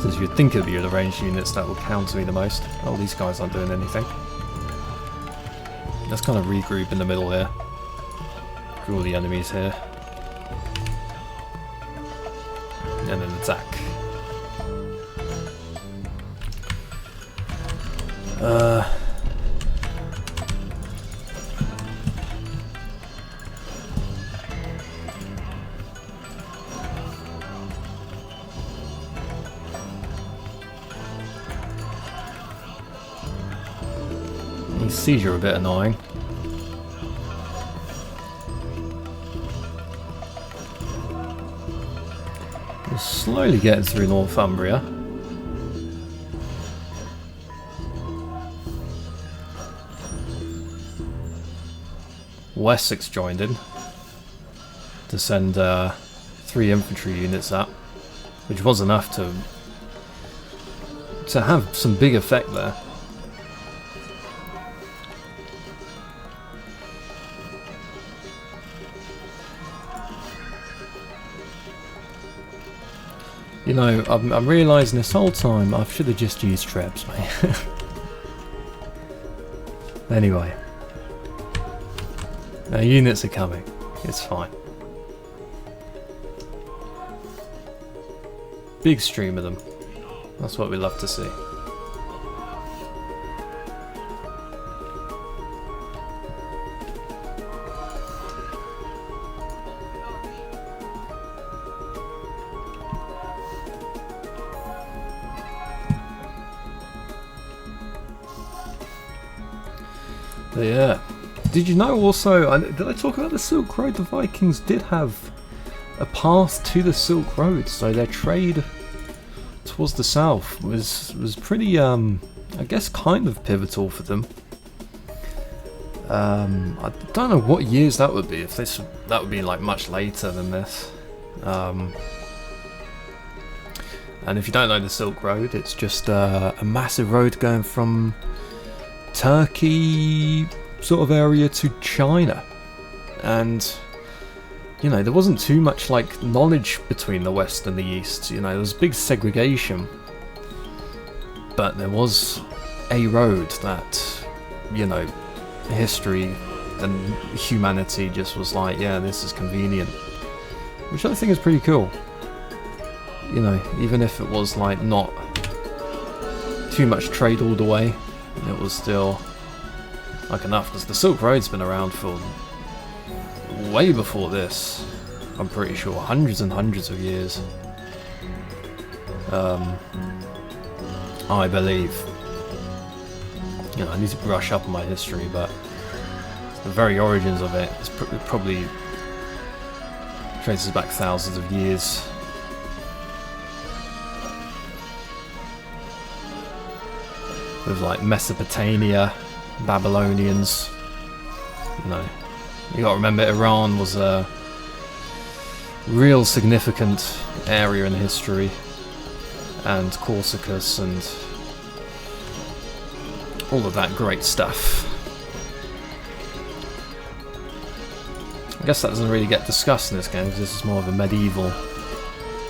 Since you'd think it'd be the ranged units that will counter me the most. Oh, these guys aren't doing anything. Let's kind of regroup in the middle here. Draw the enemies here. And then attack. These siege are a bit annoying. We're slowly getting through Northumbria. Wessex joined in to send 3 infantry units up, which was enough to have some big effect there. You know, I'm realising this whole time I should have just used trebs, mate. Anyway. Now units are coming. It's fine. Big stream of them. That's what we love to see. But yeah. Did you know also, did I talk about the Silk Road? The Vikings did have a path to the Silk Road, so their trade towards the south was pretty, I guess, kind of pivotal for them. I don't know what years that would be, if that would be like much later than this. And if you don't know the Silk Road, it's just a massive road going from Turkey sort of area to China, and you know, there wasn't too much like knowledge between the West and the East. You know, there was big segregation, but there was a road that, you know, history and humanity just was like, yeah, this is convenient, which I think is pretty cool. You know, even if it was like not too much trade all the way, it was still like enough, because the Silk Road's been around for way before this. I'm pretty sure hundreds and hundreds of years. I believe. You know, I need to brush up on my history, but the very origins of it is probably traces back thousands of years. With like Mesopotamia, Babylonians. You know, you got to remember Iran was a real significant area in history, and Corsicus and all of that great stuff. I guess that doesn't really get discussed in this game because this is more of a medieval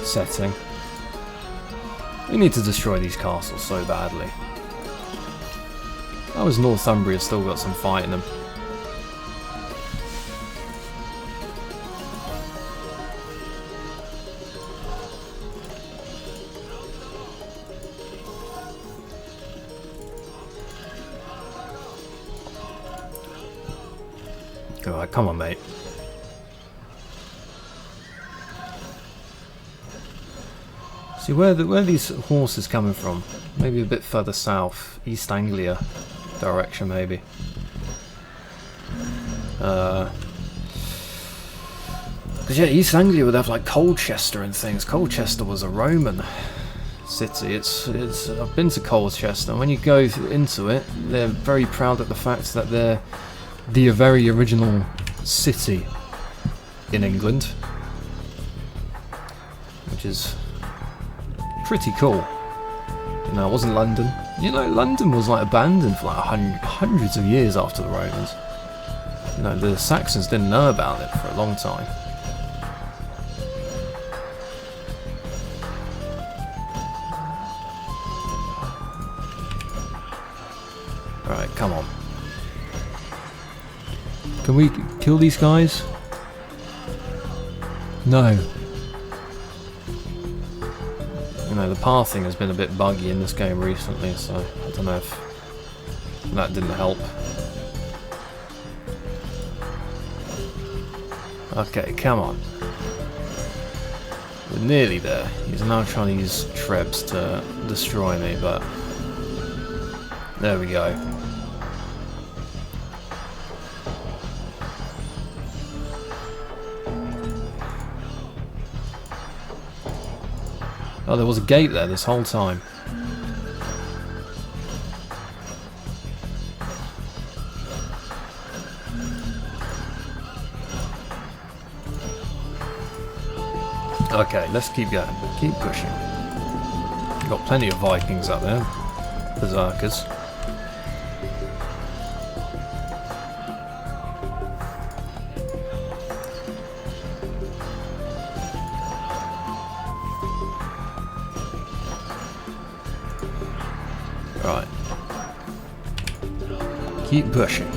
setting. We need to destroy these castles so badly. How has Northumbria still got some fight in them? Alright, come on, mate. See, where are these horses coming from? Maybe a bit further south, East Anglia direction, maybe. Because yeah, East Anglia would have like Colchester and things. Colchester was a Roman city. I've been to Colchester, and when you go into it, they're very proud of the fact that they're the very original city in England, which is pretty cool. You know, it wasn't London. You know, London was like abandoned for like hundreds of years after the Romans. You know, the Saxons didn't know about it for a long time. Alright, come on. Can we kill these guys? No. You know, the pathing has been a bit buggy in this game recently, so I don't know if that didn't help. Okay, come on. We're nearly there. He's now trying to use trebs to destroy me, but there we go. Oh, there was a gate there this whole time. Okay, let's keep going. Keep pushing. Got plenty of Vikings up there. Berserkers. Right. Keep pushing.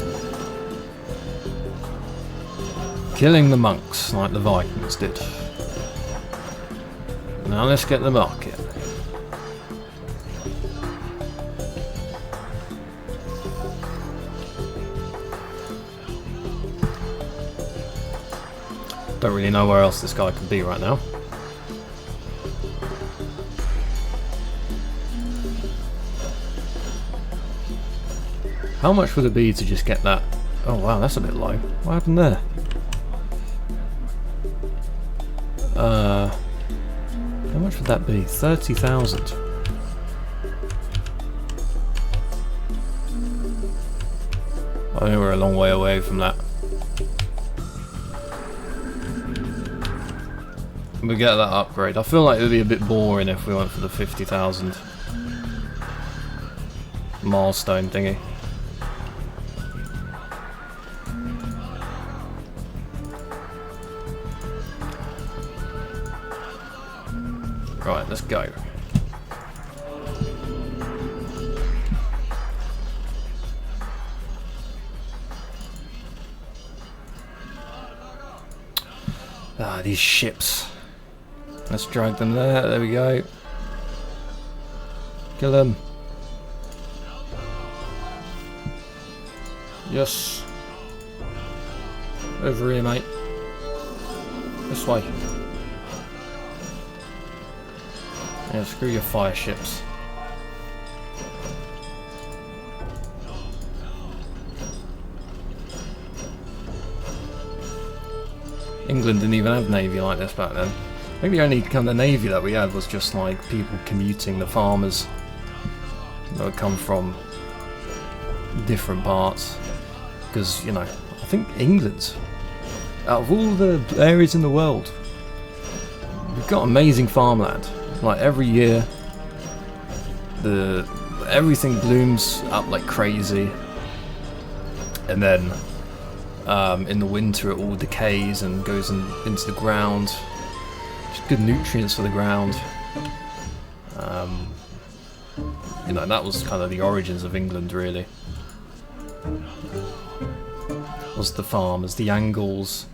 Killing the monks like the Vikings did. Now let's get the market. Don't really know where else this guy could be right now. How much would it be to just get that? Oh wow, that's a bit low. What happened there? How much would that be? 30,000. I think we're a long way away from that. We get that upgrade. I feel like it would be a bit boring if we went for the 50,000 milestone thingy. Right, let's go. Ah, these ships. Let's drag them there. There we go. Kill them. Yes. Over here, mate. This way. Yeah, screw your fire ships. England didn't even have navy like this back then. I think the only kind of navy that we had was just like people commuting, the farmers that would come from different parts. Because, you know, I think England, out of all the areas in the world, we've got amazing farmland. Like every year, everything blooms up like crazy, and then in the winter it all decays and goes into the ground. Just good nutrients for the ground. You know, that was kind of the origins of England, really. Was the farmers, the Angles,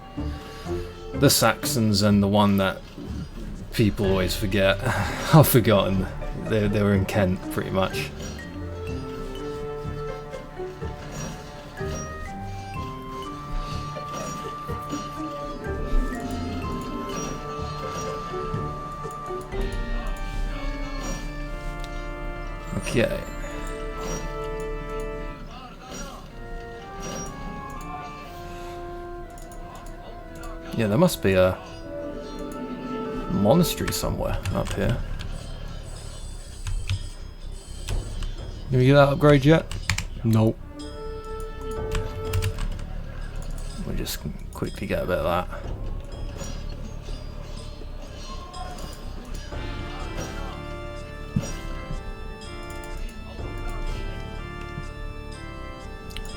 the Saxons, and the one that people always forget. I've forgotten. They were in Kent, pretty much. Okay. Yeah, there must be a monastery somewhere up here. Did we get that upgrade yet? Nope. We'll just quickly get a bit of that.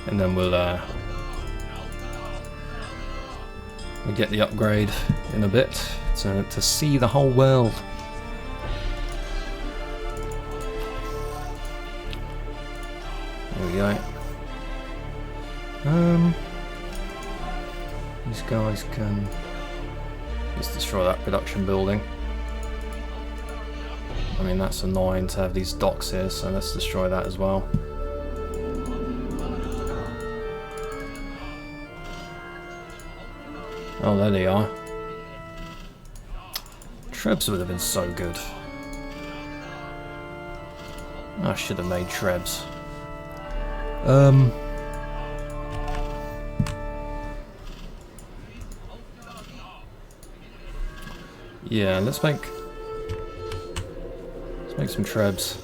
And then we'll get the upgrade in a bit to see the whole world. There we go. These guys can just destroy that production building. I mean, that's annoying to have these docks here, so let's destroy that as well. Oh, there they are. Trebs would have been so good. I should have made Trebs. Yeah, let's make some Trebs.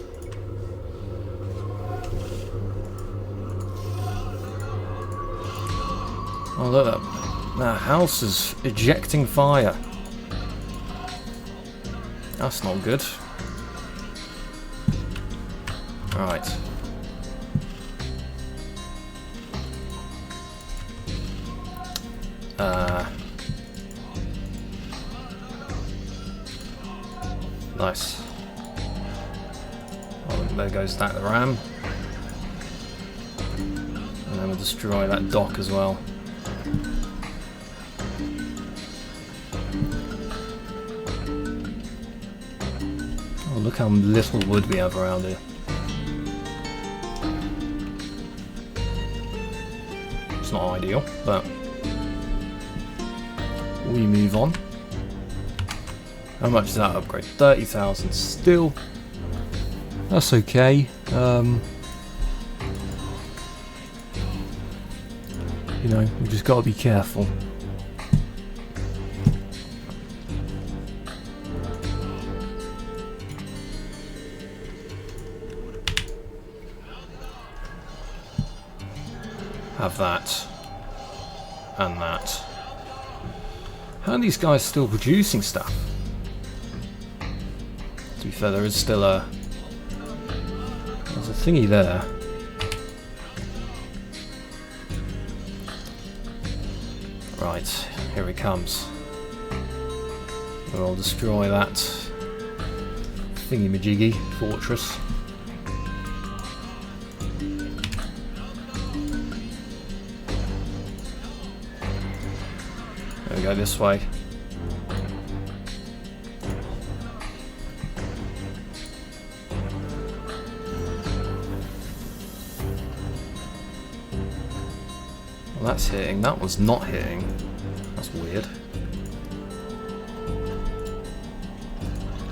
Oh, look, that house is ejecting fire. That's not good. Right. Nice. Oh, there goes that ram. And then we'll destroy that dock as well. Oh, look how little wood we have around here. It's not ideal, but we move on. How much is that upgrade? 30,000 still. That's okay. You know, we just got to be careful. Have that. And that. How are these guys still producing stuff? To be fair, there is still there's a thingy there. Right, here it comes. We'll destroy that thingy-majiggy fortress. There we go, this way. Well, that's hitting. That was not hitting. That's weird.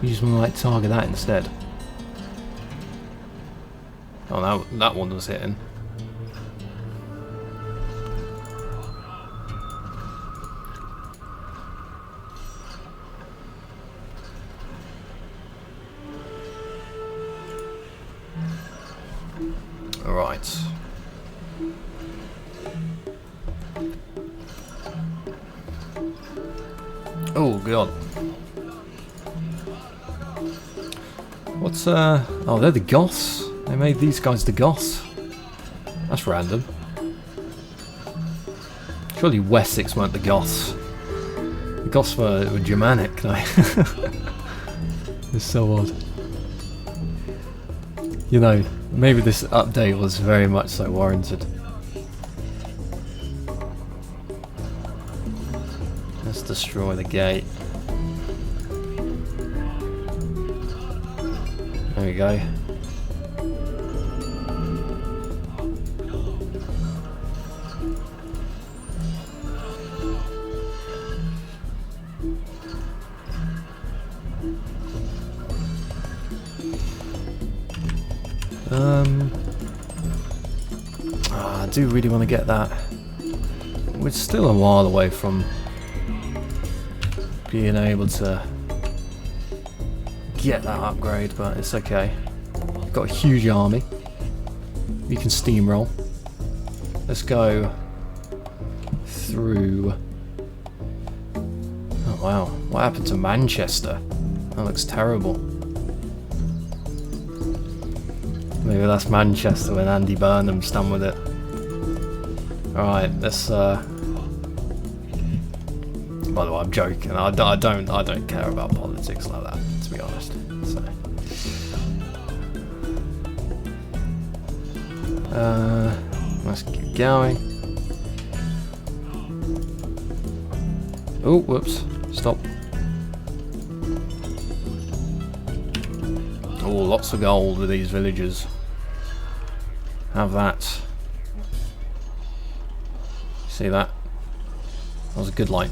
You just want to like target that instead. Oh, that one was hitting. Alright. Oh god. What's oh, they're the Goths. They made these guys the Goths. That's random. Surely Wessex weren't the Goths. The Goths were Germanic, no. It's so odd. You know, maybe this update was very much so warranted. Let's destroy the gate. There we go. I do really want to get that. We're still a while away from being able to get that upgrade, but it's okay. Got a huge army. You can steamroll. Let's go through. Oh wow, what happened to Manchester? That looks terrible. Maybe that's Manchester when Andy Burnham's done with it. Alright, let's by the way, I'm joking. I don't care about politics like that, to be honest. So let's keep going. Oh, whoops. Stop. Oh, lots of gold with these villagers. Have that. See that? That was a good light.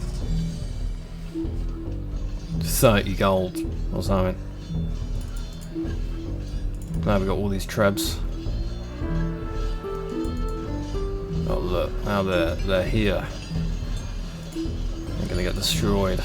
30 gold or something. Now we've got all these trebs. Oh look, now they're here. They're gonna get destroyed.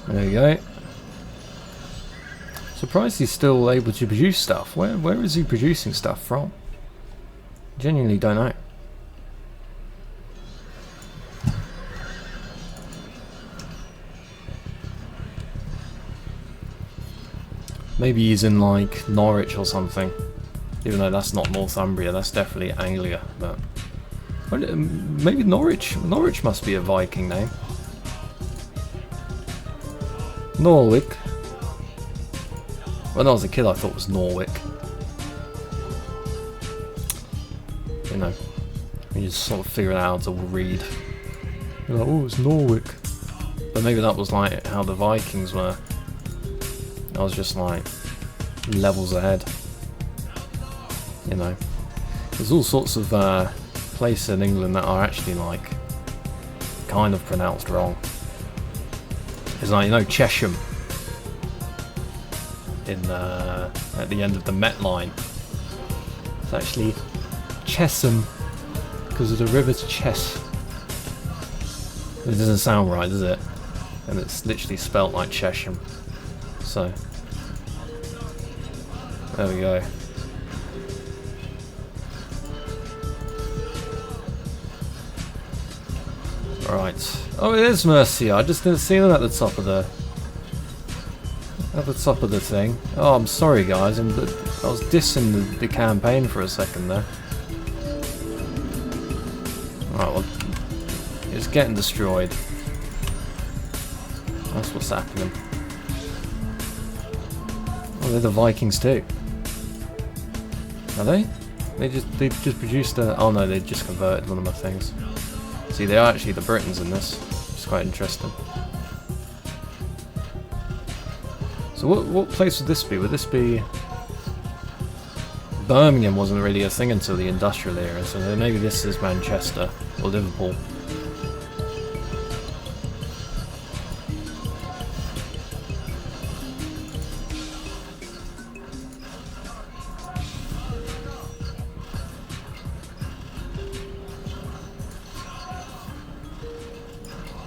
There you go. Surprised he's still able to produce stuff. Where is he producing stuff from? Genuinely don't know. Maybe he's in like Norwich or something. Even though that's not Northumbria, that's definitely Anglia. But maybe Norwich. Norwich must be a Viking name. Norwich. When I was a kid, I thought it was Norwich. You know, you just sort of figure it out to read. You're like, oh, it's Norwich. But maybe that was like how the Vikings were. I was just like levels ahead. You know, there's all sorts of places in England that are actually like kind of pronounced wrong. It's like, you know, Chesham in at the end of the Met line. It's actually Chesham because of the river Chess. It doesn't sound right, does it? And it's literally spelt like Chesham. So there we go. Right. Oh, it is Mercia. I just didn't see them at the top of the thing. Oh, I'm sorry, guys. I was dissing the campaign for a second there. Right. Well, it's getting destroyed. That's what's happening. Oh, they're the Vikings too. Are they? They just produced a. Oh no, they just converted one of my things. See, they are actually the Britons in this. It's quite interesting. So what place would this be? Would this be... Birmingham wasn't really a thing until the industrial era, so maybe this is Manchester or Liverpool.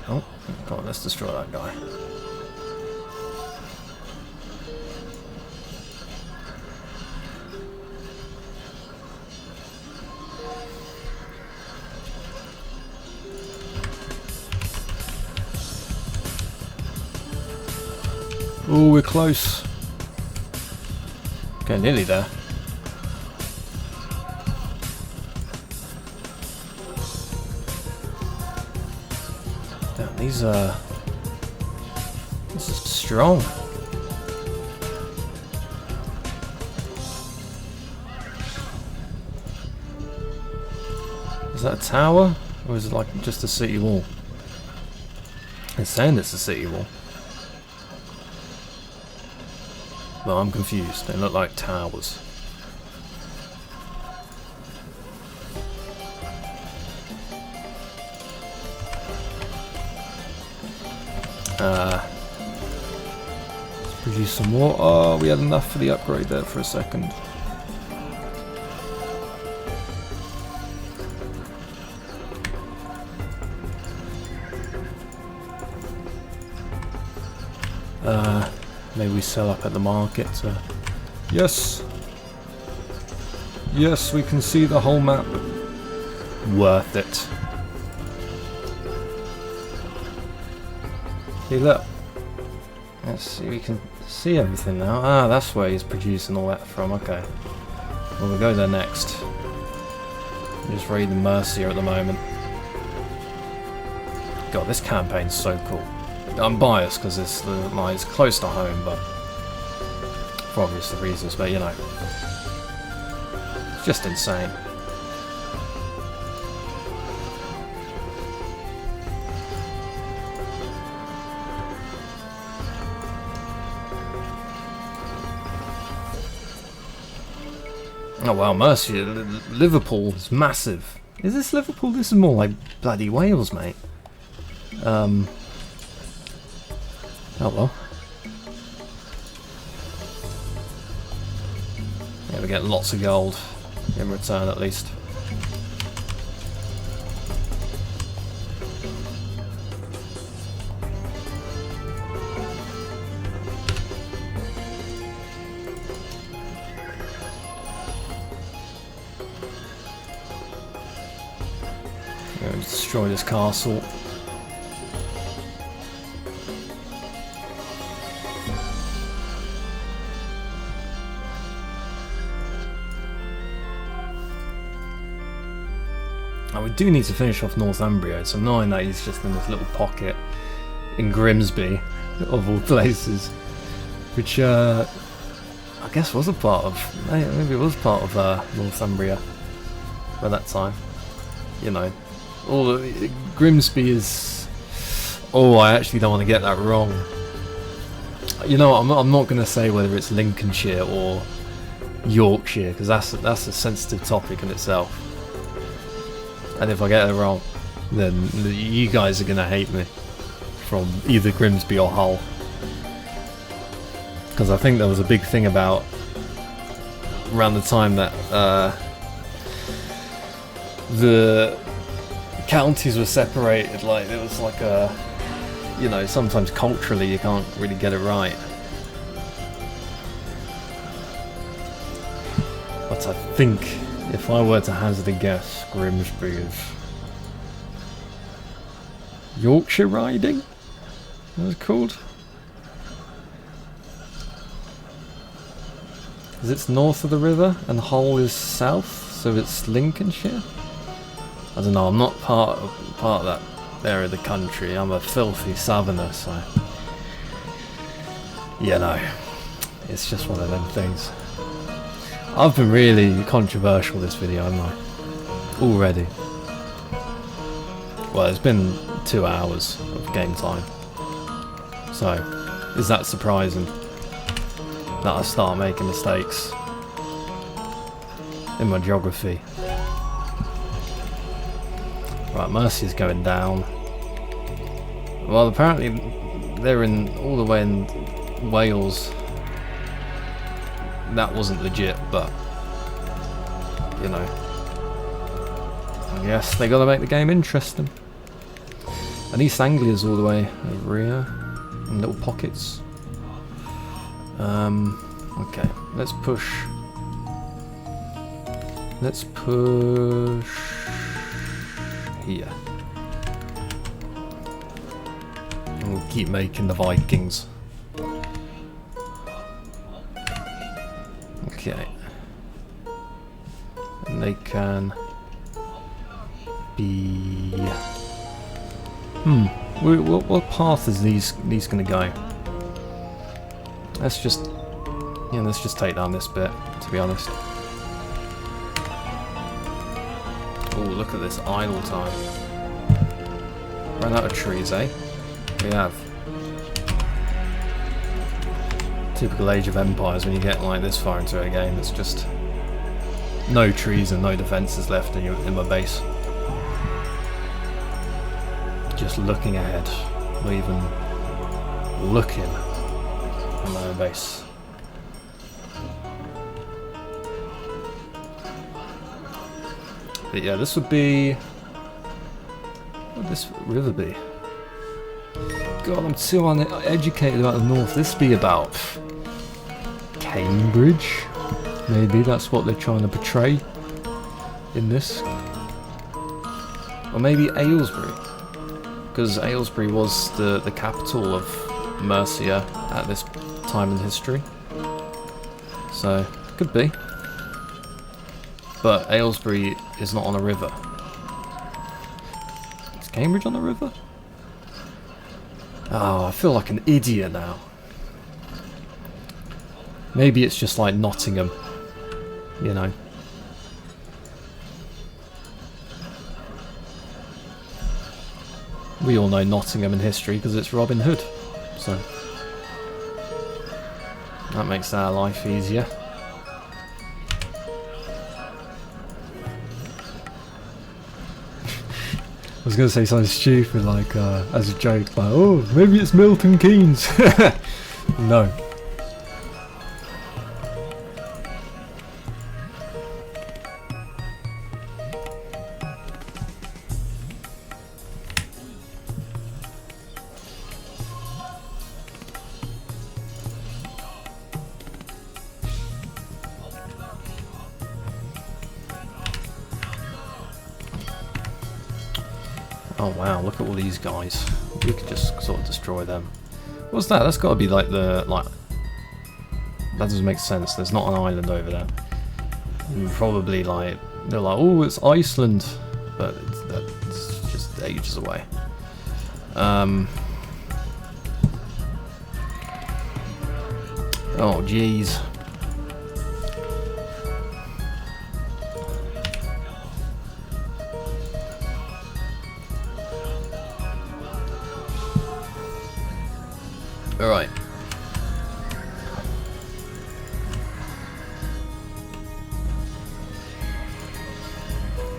Oh, come on, let's destroy that guy. Oh, we're close. Okay, nearly there. Damn, these are... This is strong. Is that a tower? Or is it like just a city wall? It's saying it's a city wall. Well, I'm confused. They look like towers. Let's produce some more. Oh, we had enough for the upgrade there for a second. Maybe we sell up at the market. Yes! Yes, we can see the whole map. Worth it. Hey, look. Let's see, we can see everything now. Ah, that's where he's producing all that from. Okay. Well, we'll go there next. Just raiding Mercia at the moment. God, this campaign's so cool. I'm biased because it's it's close to home, but for obvious reasons. But you know, it's just insane. Oh wow, Mercia, Liverpool is massive. Is this Liverpool? This is more like bloody Wales, mate. Oh well. Yeah, we get lots of gold in return at least. Yeah, destroy this castle. We do need to finish off Northumbria. It's annoying that he's just in this little pocket in Grimsby, of all places, which I guess was a part of, maybe it was part of Northumbria by that time. You know, Grimsby is... Oh, I actually don't want to get that wrong. You know, I'm not going to say whether it's Lincolnshire or Yorkshire, because that's a sensitive topic in itself. And if I get it wrong, then you guys are going to hate me from either Grimsby or Hull. Because I think there was a big thing about around the time that the counties were separated, like it was like a, you know, sometimes culturally you can't really get it right. But I think if I were to hazard a guess, Grimsby is Yorkshire Riding? That was called? Because it's north of the river and Hull is south, so it's Lincolnshire? I don't know, I'm not part of that area of the country. I'm a filthy southerner, so... You know, it's just one of them things. I've been really controversial this video, haven't I? Already. Well, it's been 2 hours of game time. So, is that surprising that I start making mistakes? in my geography. Right, Mercia's going down. Well, apparently they're in all the way in Wales. That wasn't legit, but you know, I guess they gotta make the game interesting. And East Anglia's all the way over here, in little pockets. Okay, let's push. Let's push here. And we'll keep making the Vikings. Okay. And they can be... What path is these gonna go? Let's just... yeah, let's just take down this bit, to be honest. Oh, look at this idle time. Run out of trees, eh? We have. Typical Age of Empires when you get like this far into a game, it's just no trees and no defences left in my base. Just looking ahead, not even looking at my own base. But yeah, this would be... what would this river be? God, I'm too uneducated about the north. This be about Cambridge? Maybe that's what they're trying to portray in this. Or maybe Aylesbury. Because Aylesbury was the capital of Mercia at this time in history. So, could be. But Aylesbury is not on a river. Is Cambridge on a river? Oh, I feel like an idiot now. Maybe it's just like Nottingham, you know. We all know Nottingham in history because it's Robin Hood, so that makes our life easier. I was going to say something stupid like, as a joke, like, oh, maybe it's Milton Keynes. No. Oh wow, look at all these guys. We could just sort of destroy them. What's that? That's got to be like the... like... that doesn't make sense. There's not an island over there. And probably like... they're like, oh, it's Iceland. But that's just ages away. Oh jeez. Alright.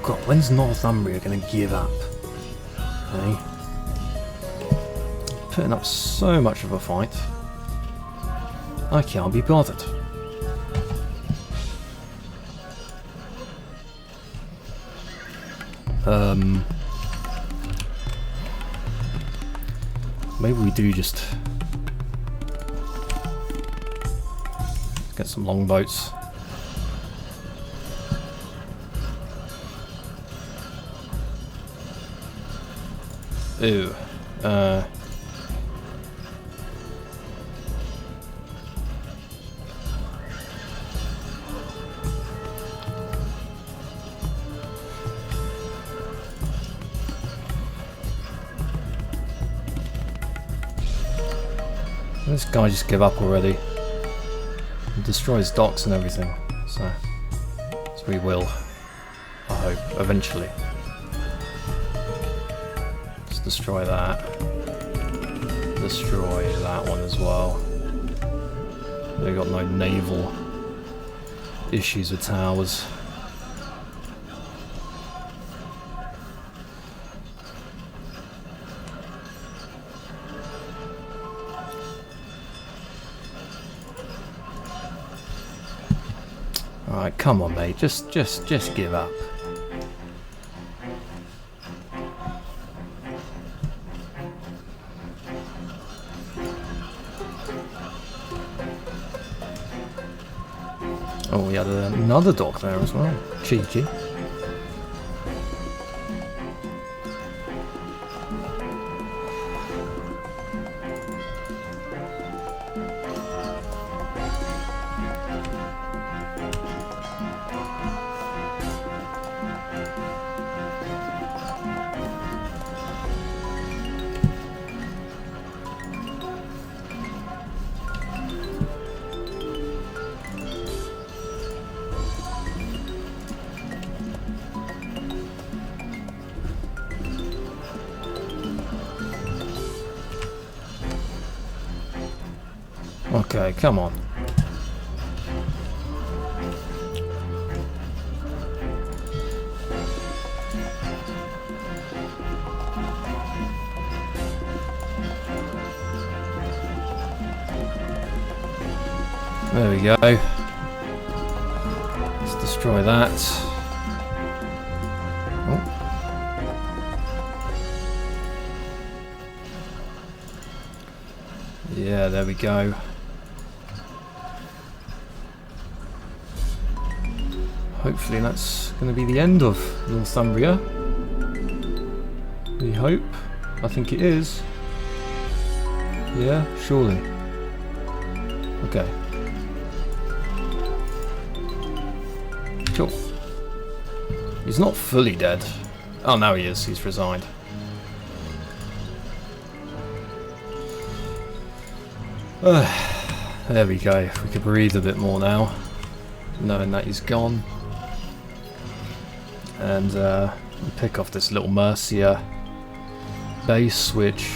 God, when's Northumbria gonna give up? Okay. Putting up so much of a fight. I can't be bothered. Maybe we do just get some longboats. Ooh. This guy just give up already. He destroys docks and everything, so we will, I hope, eventually. Let's destroy that. Destroy that one as well. They've got no naval issues with towers. Alright, come on, mate. Just give up. Oh, we had another dock there as well. Cheeky. Okay, come on. There we go. Let's destroy that. Oh. Yeah, there we go. Hopefully that's going to be the end of Northumbria. We hope. I think it is. Yeah, surely. Okay. Cool. He's not fully dead. Oh, now he is. He's resigned. There we go. We can breathe a bit more now, knowing that he's gone. And pick off this little Mercia base, which...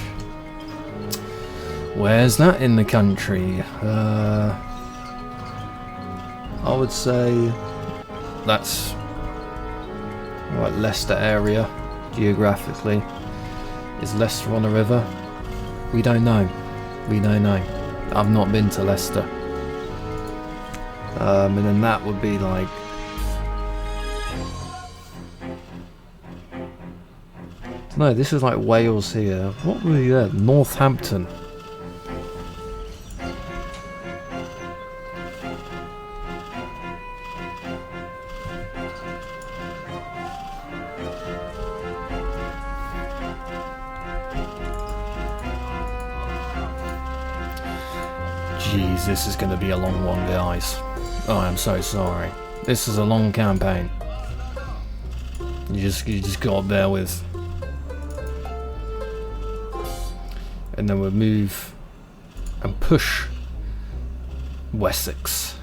where's that in the country? I would say that's right, Leicester area geographically. Is Leicester on a river? We don't know. We don't know. I've not been to Leicester. And then that would be like... no, this is like Wales here. What were we there? Northampton. Jeez, this is going to be a long one, guys. Oh, I'm so sorry. This is a long campaign. You just got to bear with. And then we'll move and push Wessex.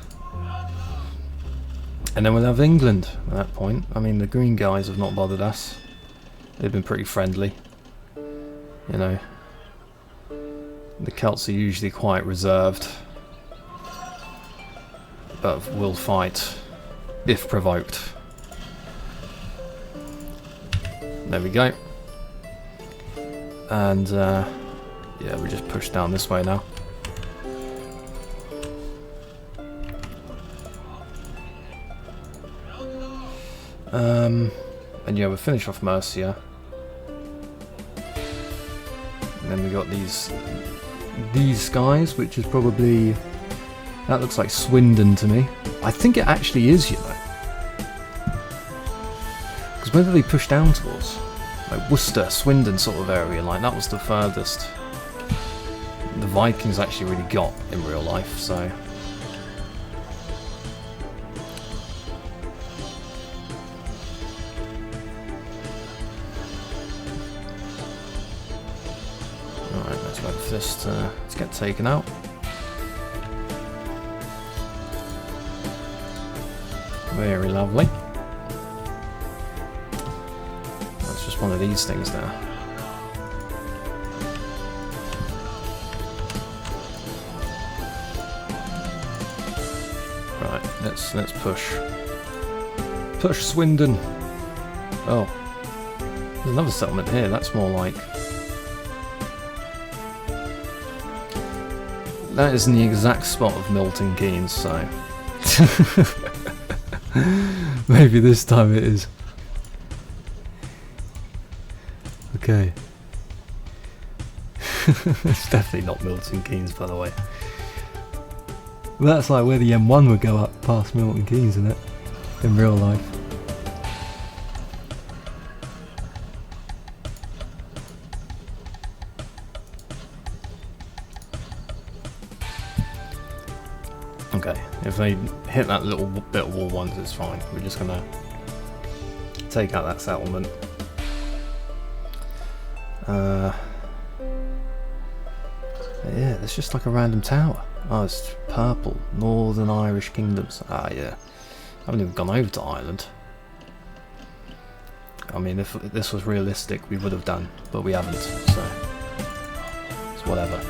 And then we'll have England at that point. I mean, the green guys have not bothered us. They've been pretty friendly. You know. The Celts are usually quite reserved. But will fight if provoked. There we go. And yeah, we just push down this way now. And yeah, we'll finish off Mercia. And then we got these guys, which is probably... that looks like Swindon to me. I think it actually is, you know. Because where did they push down towards? Like Worcester, Swindon sort of area, like that was the furthest the Vikings actually really got in real life, so... alright, let's wait for this to get taken out. Very lovely. That's just one of these things now. Right, let's push Swindon. Oh, there's another settlement here. That's more like... that is in the exact spot of Milton Keynes, so... Maybe this time it is. Okay. It's definitely not Milton Keynes, by the way. That's like where the M1 would go up past Milton Keynes, isn't it? In real life. Okay, if they hit that little bit of wall once, it's fine. We're just gonna take out that settlement. Yeah, it's just like a random tower. Oh, it's purple. Northern Irish Kingdoms. Ah, yeah. I haven't even gone over to Ireland. I mean, if this was realistic, we would have done, but we haven't, so it's whatever.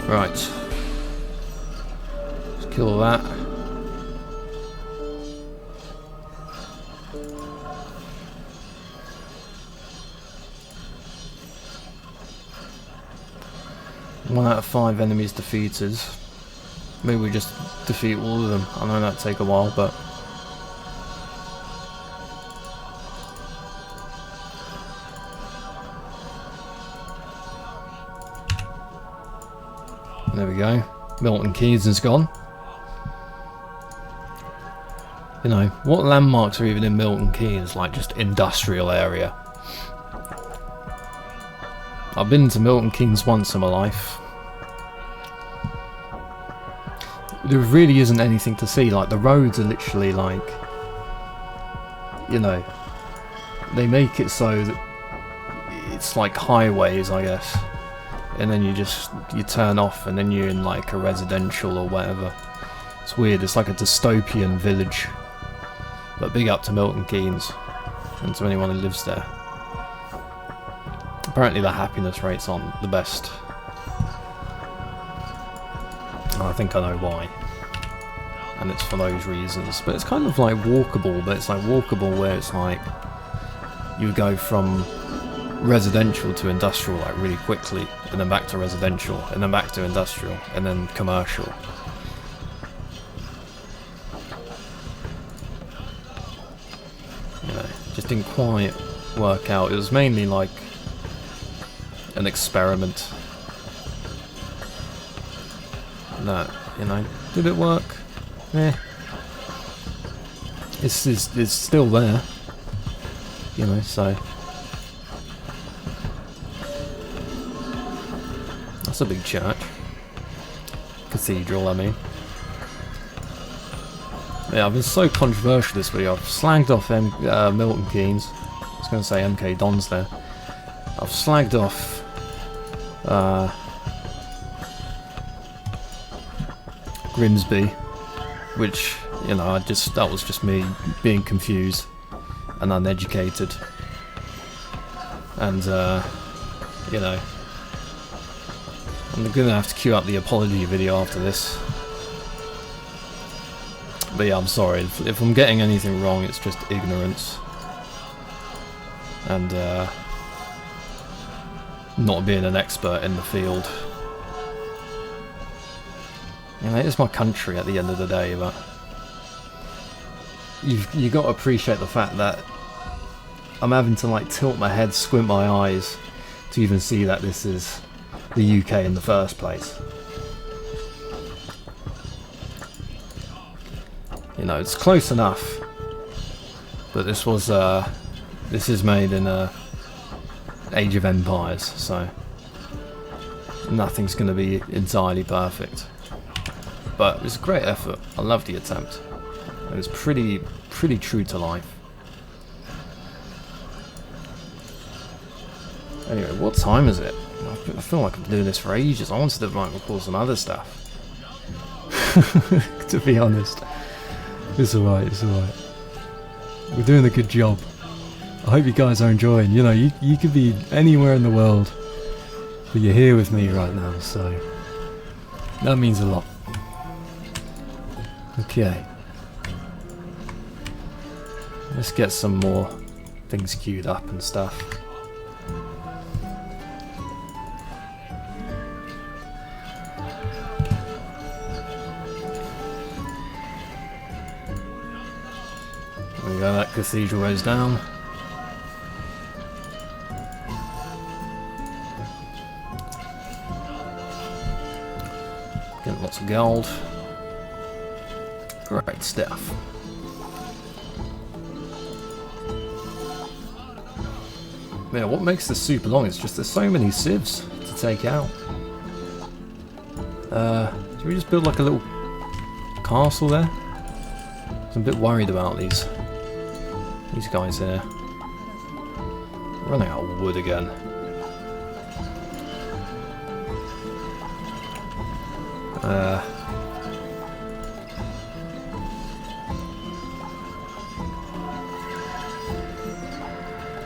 Right. Let's kill that. One out of 5 enemies defeated. Maybe we just defeat all of them. I know that'd take a while, but there we go. Milton Keynes is gone. You know, what landmarks are even in Milton Keynes? Like just industrial area. I've been to Milton Keynes once in my life. There really isn't anything to see. Like the roads are literally like, you know, they make it so that it's like highways, I guess. And then you turn off and then you're in like a residential or whatever. It's weird, it's like a dystopian village. But big up to Milton Keynes and to anyone who lives there. Apparently the happiness rates aren't the best. I think I know why. And it's for those reasons. But it's kind of like walkable, but it's like walkable where it's like you go from residential to industrial like really quickly, and then back to residential, and then back to industrial, and then commercial. You know, just didn't quite work out. It was mainly like an experiment. That, you know, did it work? Eh. It's still there. You know, so that's a big church. Cathedral, I mean. Yeah, I've been so controversial this video. I've slagged off Milton Keynes. I was going to say MK Dons there. I've slagged off Grimsby, which, you know, that was just me being confused and uneducated. And, you know, I'm gonna have to queue up the apology video after this. But yeah, I'm sorry. If I'm getting anything wrong, it's just ignorance. And, not being an expert in the field. You know, it's my country at the end of the day, but you got to appreciate the fact that I'm having to like tilt my head, squint my eyes to even see that this is the UK in the first place. You know, it's close enough, but this is made in Age of Empires, so nothing's going to be entirely perfect. But it was a great effort. I loved the attempt. It was pretty true to life. Anyway, what time is it? I feel like I've been doing this for ages. I wanted to like record some other stuff. To be honest. It's alright, it's alright. We're doing a good job. I hope you guys are enjoying. You know, you could be anywhere in the world, but you're here with me right now, so that means a lot. Okay. Let's get some more things queued up and stuff. There we go, that cathedral goes down. Getting lots of gold. Great stuff. Yeah, what makes this super long is just there's so many civs to take out. Should we just build like a little castle there? I'm a bit worried about these guys here. Running out of wood again.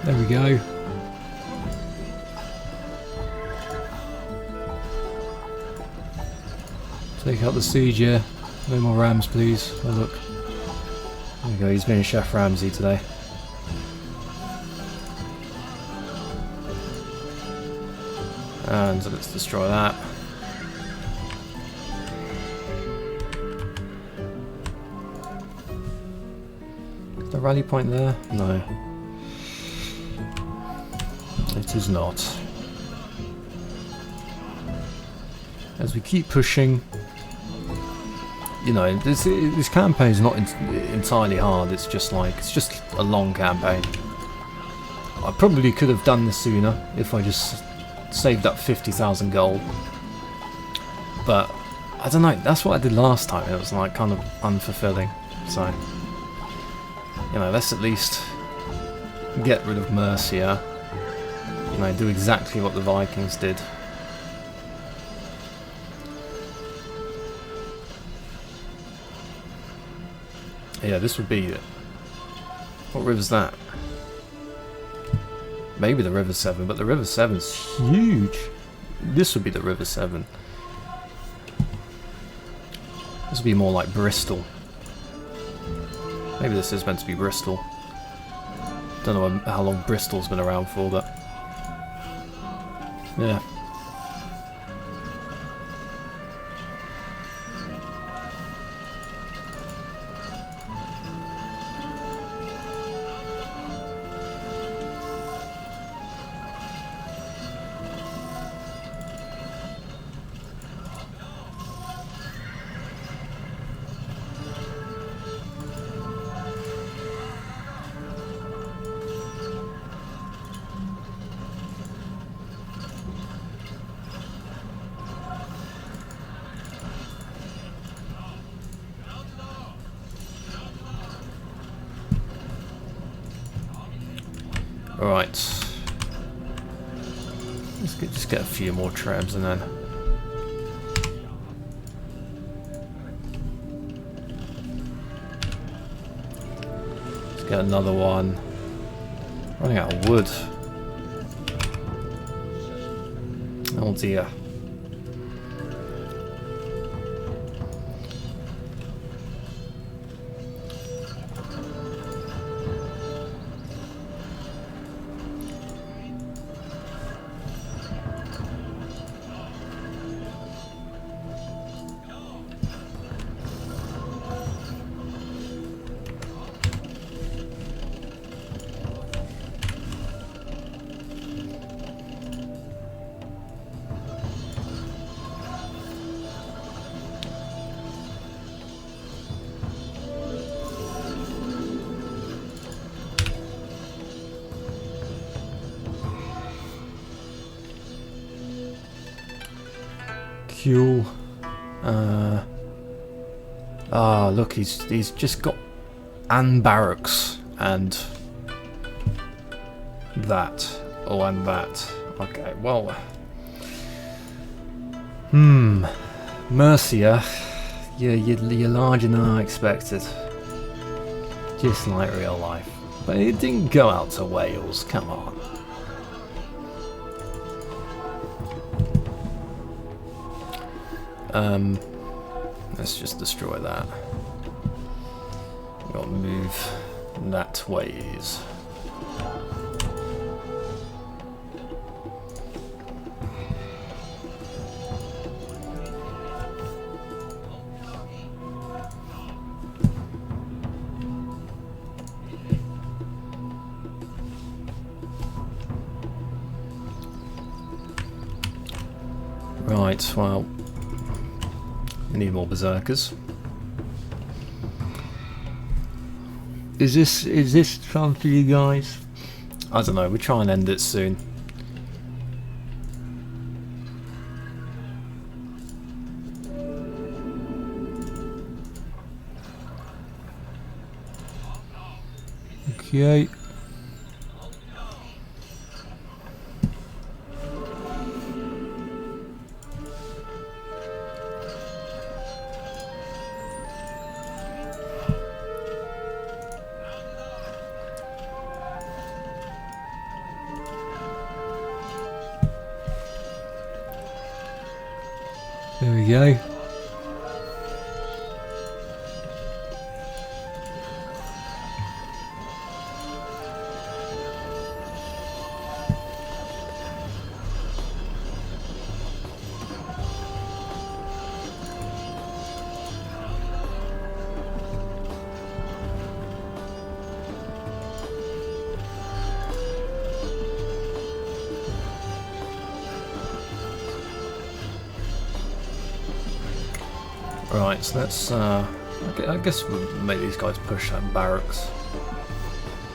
There we go. Take out the siege here. No more rams, please. Oh look. There we go, he's being Chef Ramsay today. And let's destroy that. Is the rally point there? No. It is not. As we keep pushing, you know, this campaign is not entirely hard. It's just a long campaign. I probably could have done this sooner if I just saved up 50,000 gold. But I don't know. That's what I did last time. It was like kind of unfulfilling. So, you know, let's at least get rid of Mercia. You know, do exactly what the Vikings did. Yeah, this would be it. What river's that? Maybe the River Severn, but the River Severn's huge. This would be the River Severn. This would be more like Bristol. Maybe this is meant to be Bristol. Don't know how long Bristol's been around for, but yeah. Alright. Let's just get a few more trams and then let's get another one. Running out of wood. Oh dear. Cool. Look, he's just got and barracks and that. Oh, and that. Okay, well. Mercia, you're larger than I expected. Just like real life. But it didn't go out to Wales, come on. Let's just destroy that. We've got to move that ways. Right, well, we need more berserkers. Is this fun for you guys? I don't know, we'll try and end it soon. Okay. There we go. Right, so let's, I guess we'll make these guys push that barracks.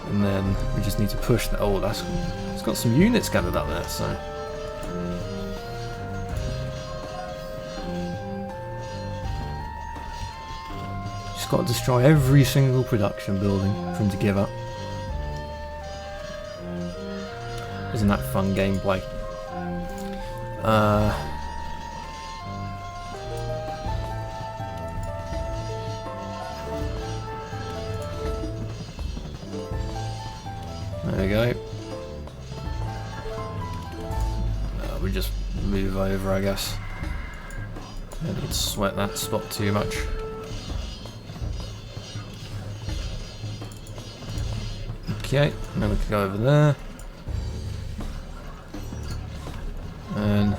And then we just need to push that. Oh, it's got some units gathered up there, so. Just got to destroy every single production building for him to give up. Isn't that fun gameplay? There we go. We just move over, I guess. Don't need to sweat that spot too much. Okay, and then we can go over there. And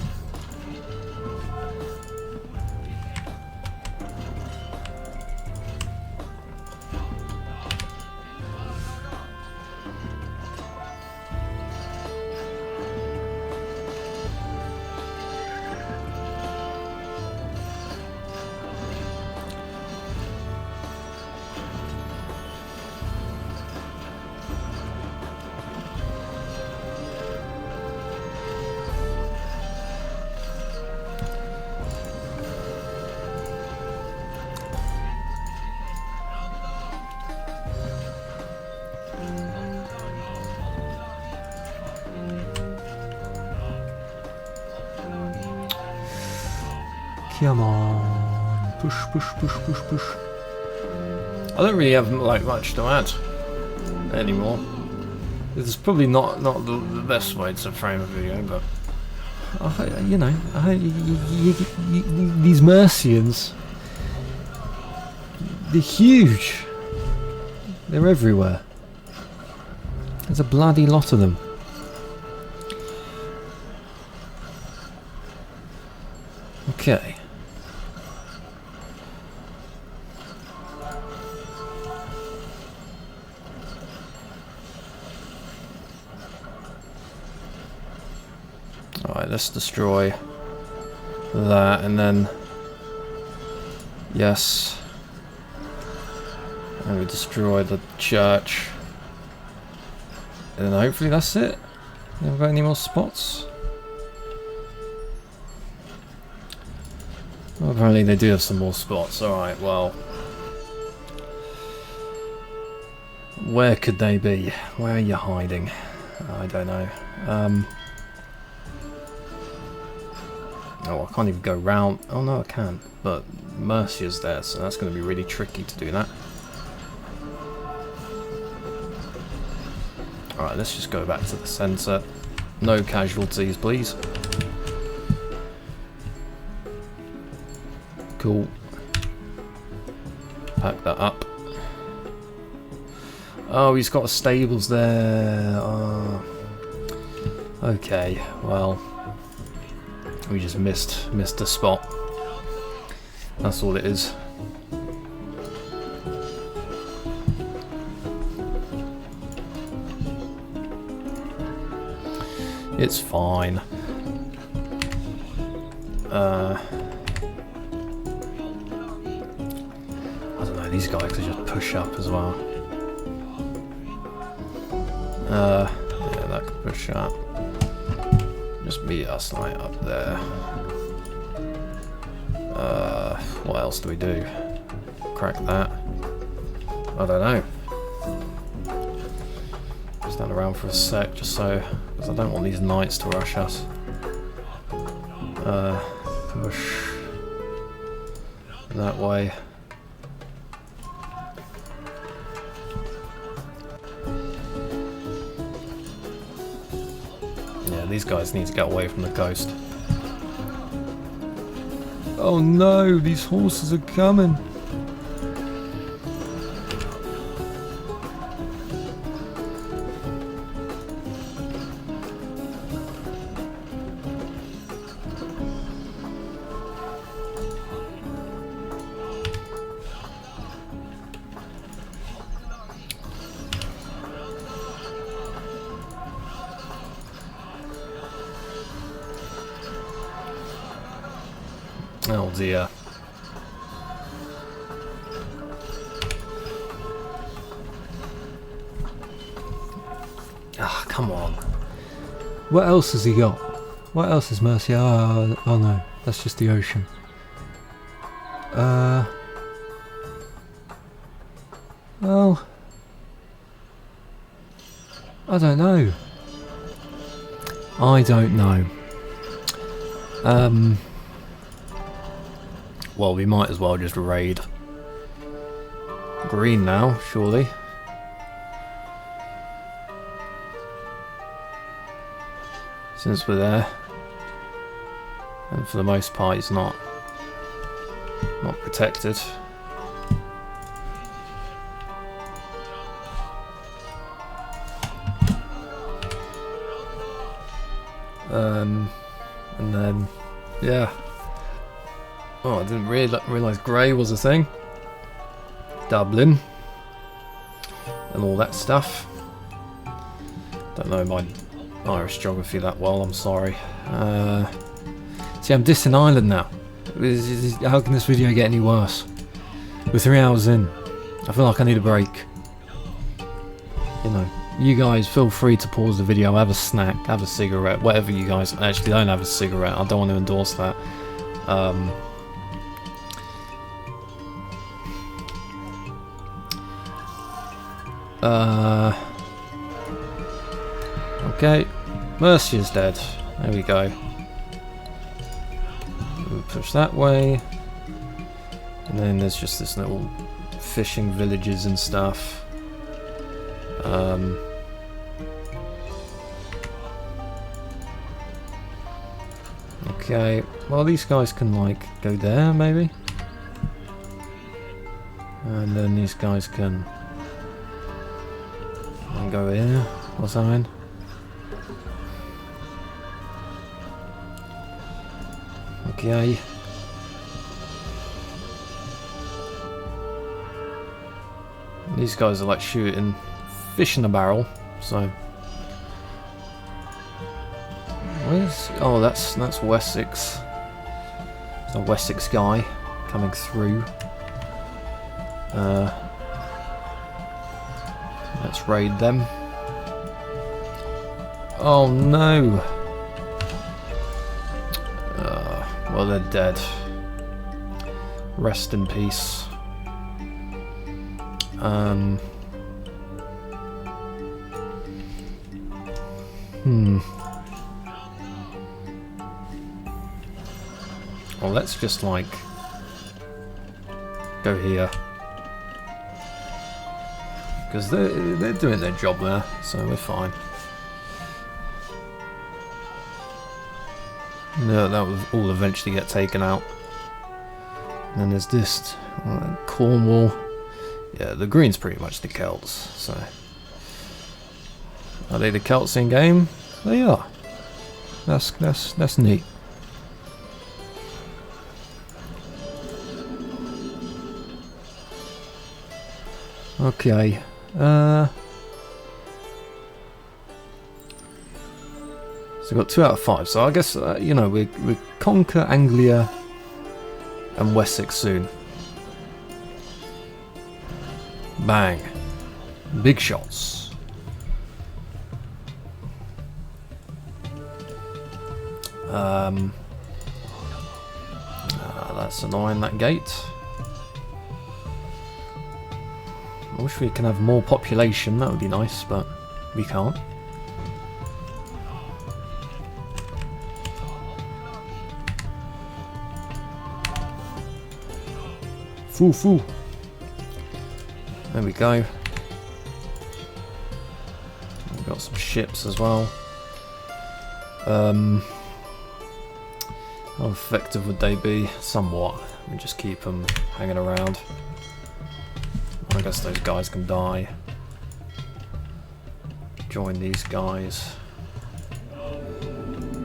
come on, push, push, push, push, push. I don't really have like much to add anymore. This is probably not the best way to frame a video, but you know, these Mercians, they're huge. They're everywhere. There's a bloody lot of them. Okay. Alright, let's destroy that, and then yes, and we destroy the church, and then hopefully that's it. Have we got any more spots? Well, apparently they do have some more spots. Alright, well, where could they be? Where are you hiding? I don't know. Oh, I can't even go round. Oh no, I can. But Mercia's there, so that's going to be really tricky to do that. Alright, let's just go back to the centre. No casualties, please. Cool. Pack that up. Oh, he's got a stables there. Oh. Okay, well, we just missed a spot. That's all it is. It's fine. I don't know, these guys could just push up as well. Yeah, that could push up. Just meet us like up there. What else do we do? Crack that? I don't know. Stand around for a sec just so, because I don't want these knights to rush us. Push that way. Yeah, these guys need to get away from the coast. Oh no, these horses are coming. Oh dear. Ah, come on. What else has he got? What else is Mercia? Oh no, that's just the ocean. Well, I don't know. I don't know. Well, we might as well just raid green now, surely. Since we're there. And for the most part, it's not protected. And then, yeah. Oh, I didn't realise grey was a thing. Dublin. And all that stuff. Don't know my Irish geography that well, I'm sorry. See, I'm dissing Ireland now. How can this video get any worse? We're 3 hours in. I feel like I need a break. You know, you guys feel free to pause the video, have a snack, have a cigarette, whatever you guys... Actually, don't have a cigarette, I don't want to endorse that. Okay, Mercia's dead. There we go. We'll push that way. And then there's just this little fishing villages and stuff. Okay, well these guys can like go there maybe. And then these guys can go here or something. Okay. These guys are like shooting fish in a barrel, so where's... Oh, that's Wessex. There's a Wessex guy coming through. Let's raid them. Oh no! Well, they're dead. Rest in peace. Well, let's just like go here. Because they're doing their job there, so we're fine. No, that will all eventually get taken out. And then there's this Cornwall. Yeah, the green's pretty much the Celts, so Are they the Celts in game? They are. That's neat. Okay. So we've got 2 out of 5. So I guess you know, we conquer Anglia and Wessex soon. Bang. Big shots. That's annoying, that gate. I wish we can have more population, that would be nice, but we can't. Foo. There we go. We've got some ships as well. How effective would they be? Somewhat. We just keep them hanging around. I guess those guys can die. Join these guys.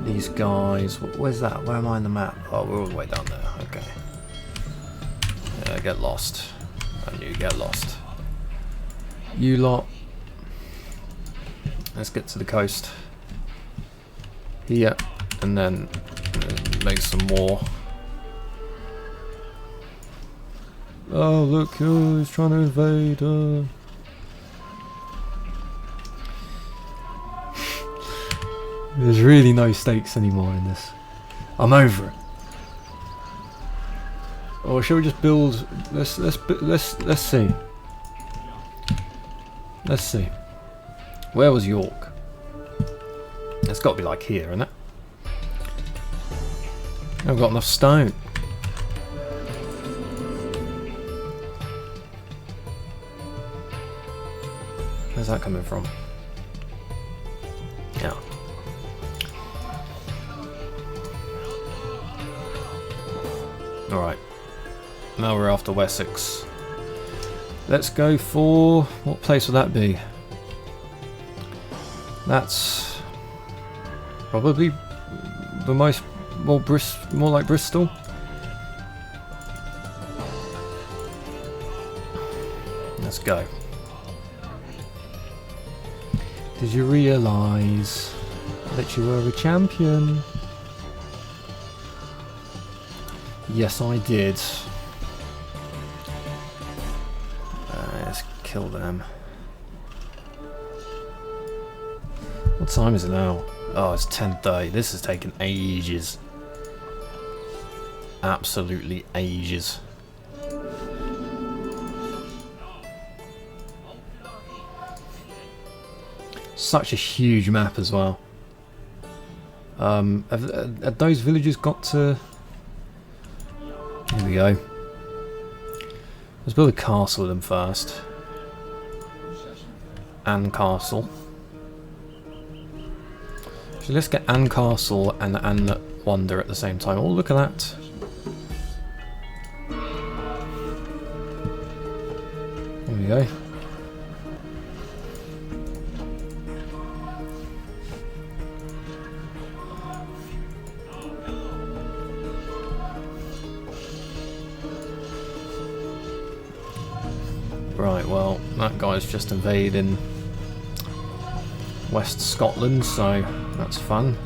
These guys. Where's that? Where am I on the map? Oh, we're all the way down there. Okay. Yeah, get lost. And you get lost. You lot. Let's get to the coast. Here. And then make some more. Oh look, he's trying to invade. There's really no stakes anymore in this. I'm over it. Or shall we just build? Let's see. Let's see. Where was York? It's got to be like here, isn't it? I haven't got enough stone. Where's that coming from? Yeah. Alright. Now we're after Wessex. Let's go for... what place would that be? That's... probably the most... more like Bristol. Let's go. Did you realise that you were a champion? Yes, I did. Let's kill them. What time is it now? Oh, it's 10:30. This is taking ages. Absolutely ages. Such a huge map as well. Have those villages got to... Here we go. Let's build a castle with them first. And castle. So let's get Ann Castle and Ann Wonder at the same time. Oh, look at that. There we go. Right, well, that guy's just invading West Scotland, so that's fun.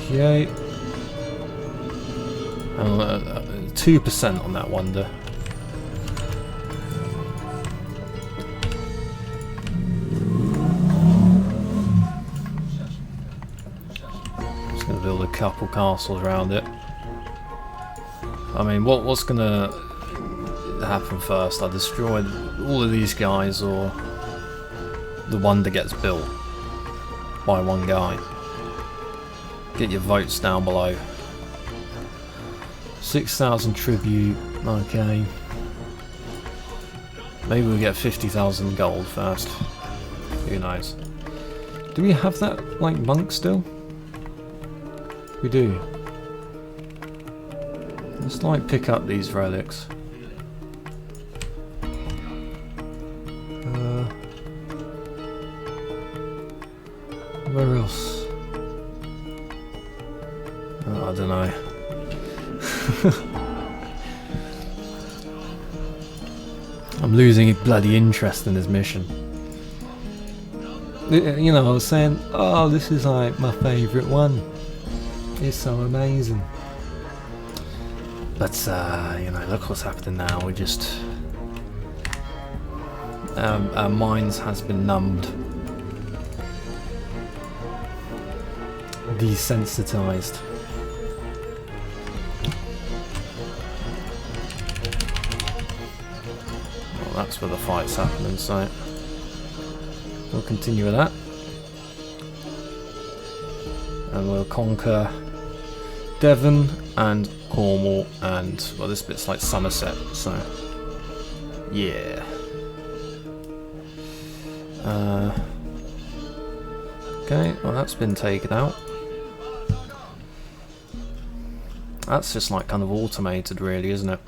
Okay. 2% on that wonder. Build a couple castles around it. I mean, what's gonna happen first? I destroy all of these guys, or the wonder gets built by one guy? Get your votes down below. 6,000 tribute. Okay. Maybe we'll get 50,000 gold first. Who knows? Do we have that like monk still? we do? Let's like pick up these relics. Where else? Oh, I don't know. I'm losing bloody interest in this mission. You know, I was saying, oh, this is like my favourite one. It's so amazing. But, you know, look what's happening now. We're just... our minds has been numbed. Desensitized. Well, that's where the fight's happening, so we'll continue with that. And we'll conquer Devon and Cornwall and, well, this bit's like Somerset, so yeah. Okay, well that's been taken out. That's just like kind of automated really, isn't it?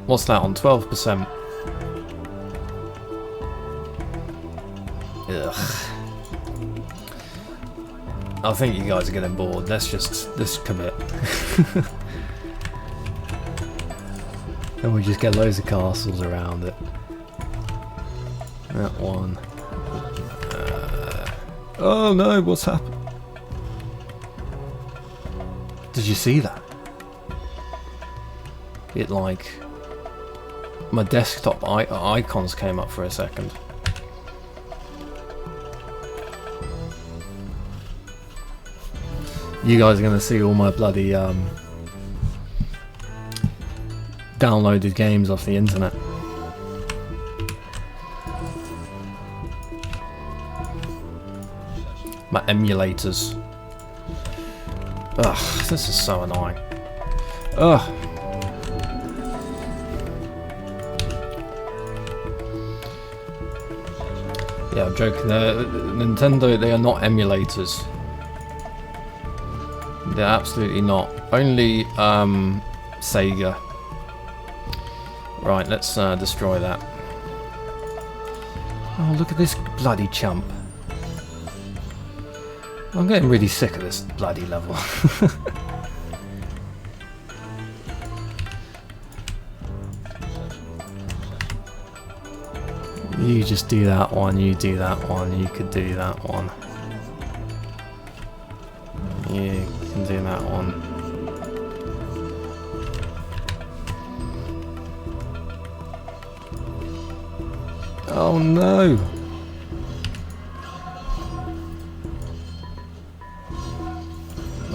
What's that on 12%? Ugh. I think you guys are getting bored. Let's commit. And we just get loads of castles around it. That one. Oh no, what's happened? Did you see that? It like... my desktop icons came up for a second. You guys are going to see all my bloody downloaded games off the internet. My emulators. Ugh, this is so annoying. Ugh. Yeah, I'm joking. Nintendo, they are not emulators. They're absolutely not. Only Sega. Right, let's destroy that. Oh, look at this bloody chump. I'm getting really sick of this bloody level. You just do that one, you do that one, you could do that one. You can do that one. Oh no!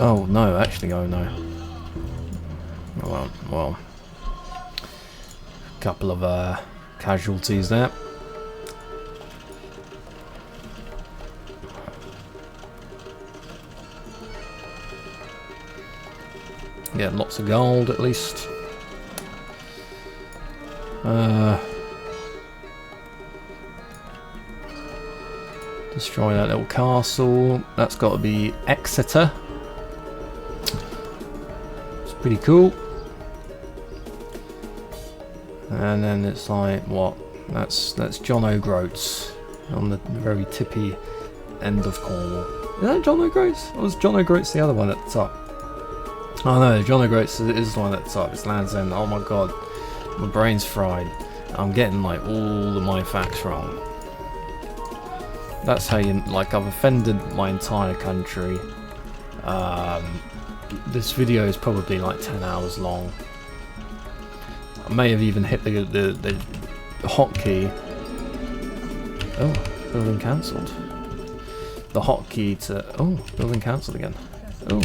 Oh no, actually, oh no. Well, a couple of casualties there. Yeah, lots of gold at least. Destroy that little castle. That's got to be Exeter. It's pretty cool. And then it's like what? That's John O'Groats on the very tippy end of Cornwall. Is that John O'Groats? Or was John O'Groats the other one at the top? Oh no, John O'Groats is the one at the top. It's Land's End. Oh my god, my brain's fried. I'm getting like all of my facts wrong. That's how you, like, I've offended my entire country. This video is probably like 10 hours long. I may have even hit the hotkey. Oh, building cancelled. The hotkey to, oh, building cancelled again. Oh.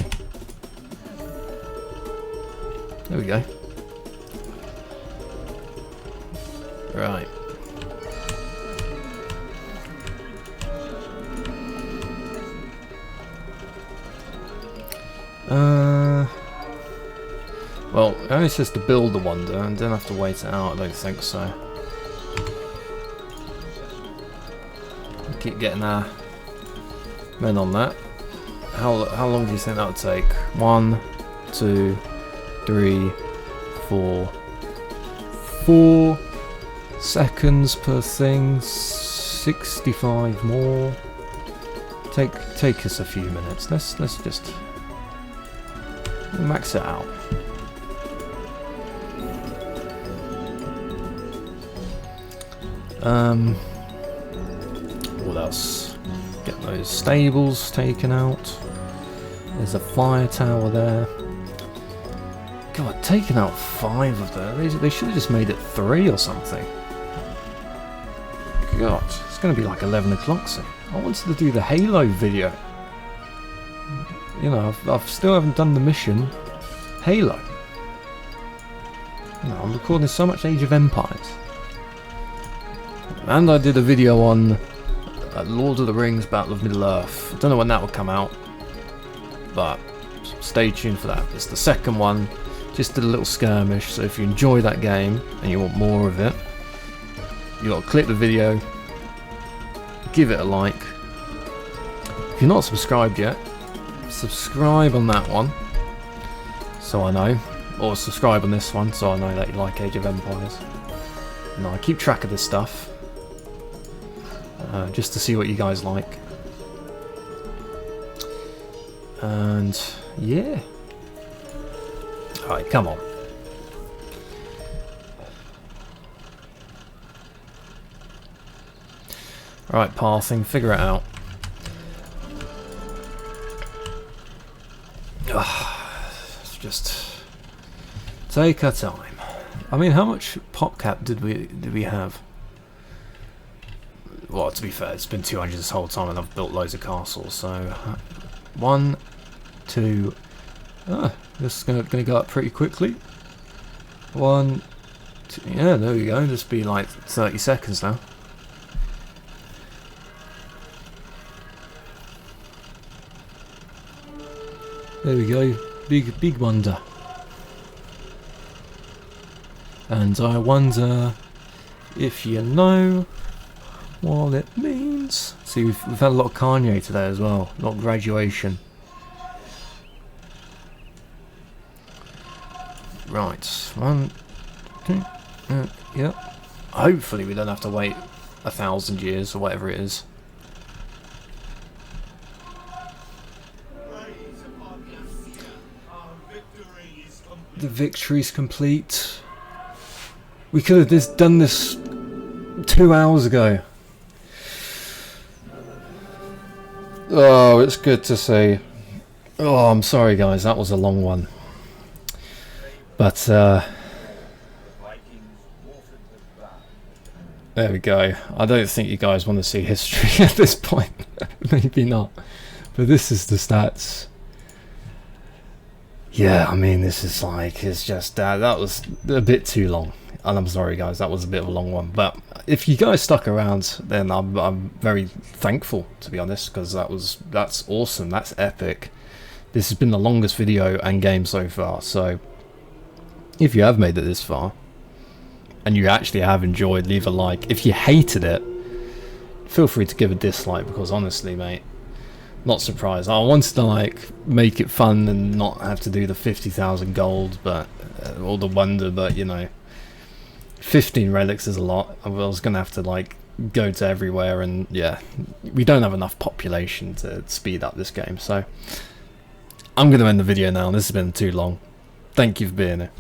There we go. Right. Well, it only says to build the wonder, and don't have to wait it out, I don't think so. We'll keep getting our men on that. How long do you think that would take? 1, 2, 3, 4. 4 seconds per thing. 65 more. Take us a few minutes. Let's just max it out. What else? Get those stables taken out. There's a fire tower there. God, taking out 5 of them. They should have just made it 3 or something. God, it's going to be like 11 o'clock soon. I wanted to do the Halo video. You know, I've still haven't done the mission Halo. You know, I'm recording so much Age of Empires. And I did a video on Lord of the Rings Battle of Middle-earth. I don't know when that will come out, but stay tuned for that. It's the second one. Just did a little skirmish, so if you enjoy that game and you want more of it, you got to click the video, give it a like. If you're not subscribed yet, subscribe on that one, so I know, or subscribe on this one, so I know that you like Age of Empires. No, I keep track of this stuff, just to see what you guys like. And yeah. Alright, come on. Alright, pathing, figure it out. Let's just take our time. I mean, how much PopCap did we have? Well, to be fair, it's been 200 this whole time and I've built loads of castles, so 1, 2. This is going to go up pretty quickly. 1, 2, yeah, there we go. Just be like 30 seconds now. There we go. Big wonder. And I wonder if you know what it means. See, we've had a lot of Kanye today as well. A lot of graduation. Right, 1, 2, yep. Hopefully we don't have to wait 1,000 years or whatever it is. The victory's complete. We could have done this 2 hours ago. Oh, it's good to see. Oh, I'm sorry guys, that was a long one. But there we go. I don't think you guys want to see history at this point. Maybe not. But this is the stats. Yeah, I mean, this is like, it's just that was a bit too long. And I'm sorry guys, that was a bit of a long one. But if you guys stuck around, then I'm very thankful, to be honest, because that's awesome. That's epic. This has been the longest video and game so far, so if you have made it this far and you actually have enjoyed, leave a like. If you hated it, feel free to give a dislike, because honestly, mate, not surprised. I wanted to like make it fun and not have to do the 50,000 gold, but or the wonder, but you know, 15 relics is a lot. I was gonna have to like go to everywhere, and yeah, we don't have enough population to speed up this game, so I'm gonna end the video now. This has been too long. Thank you for being here.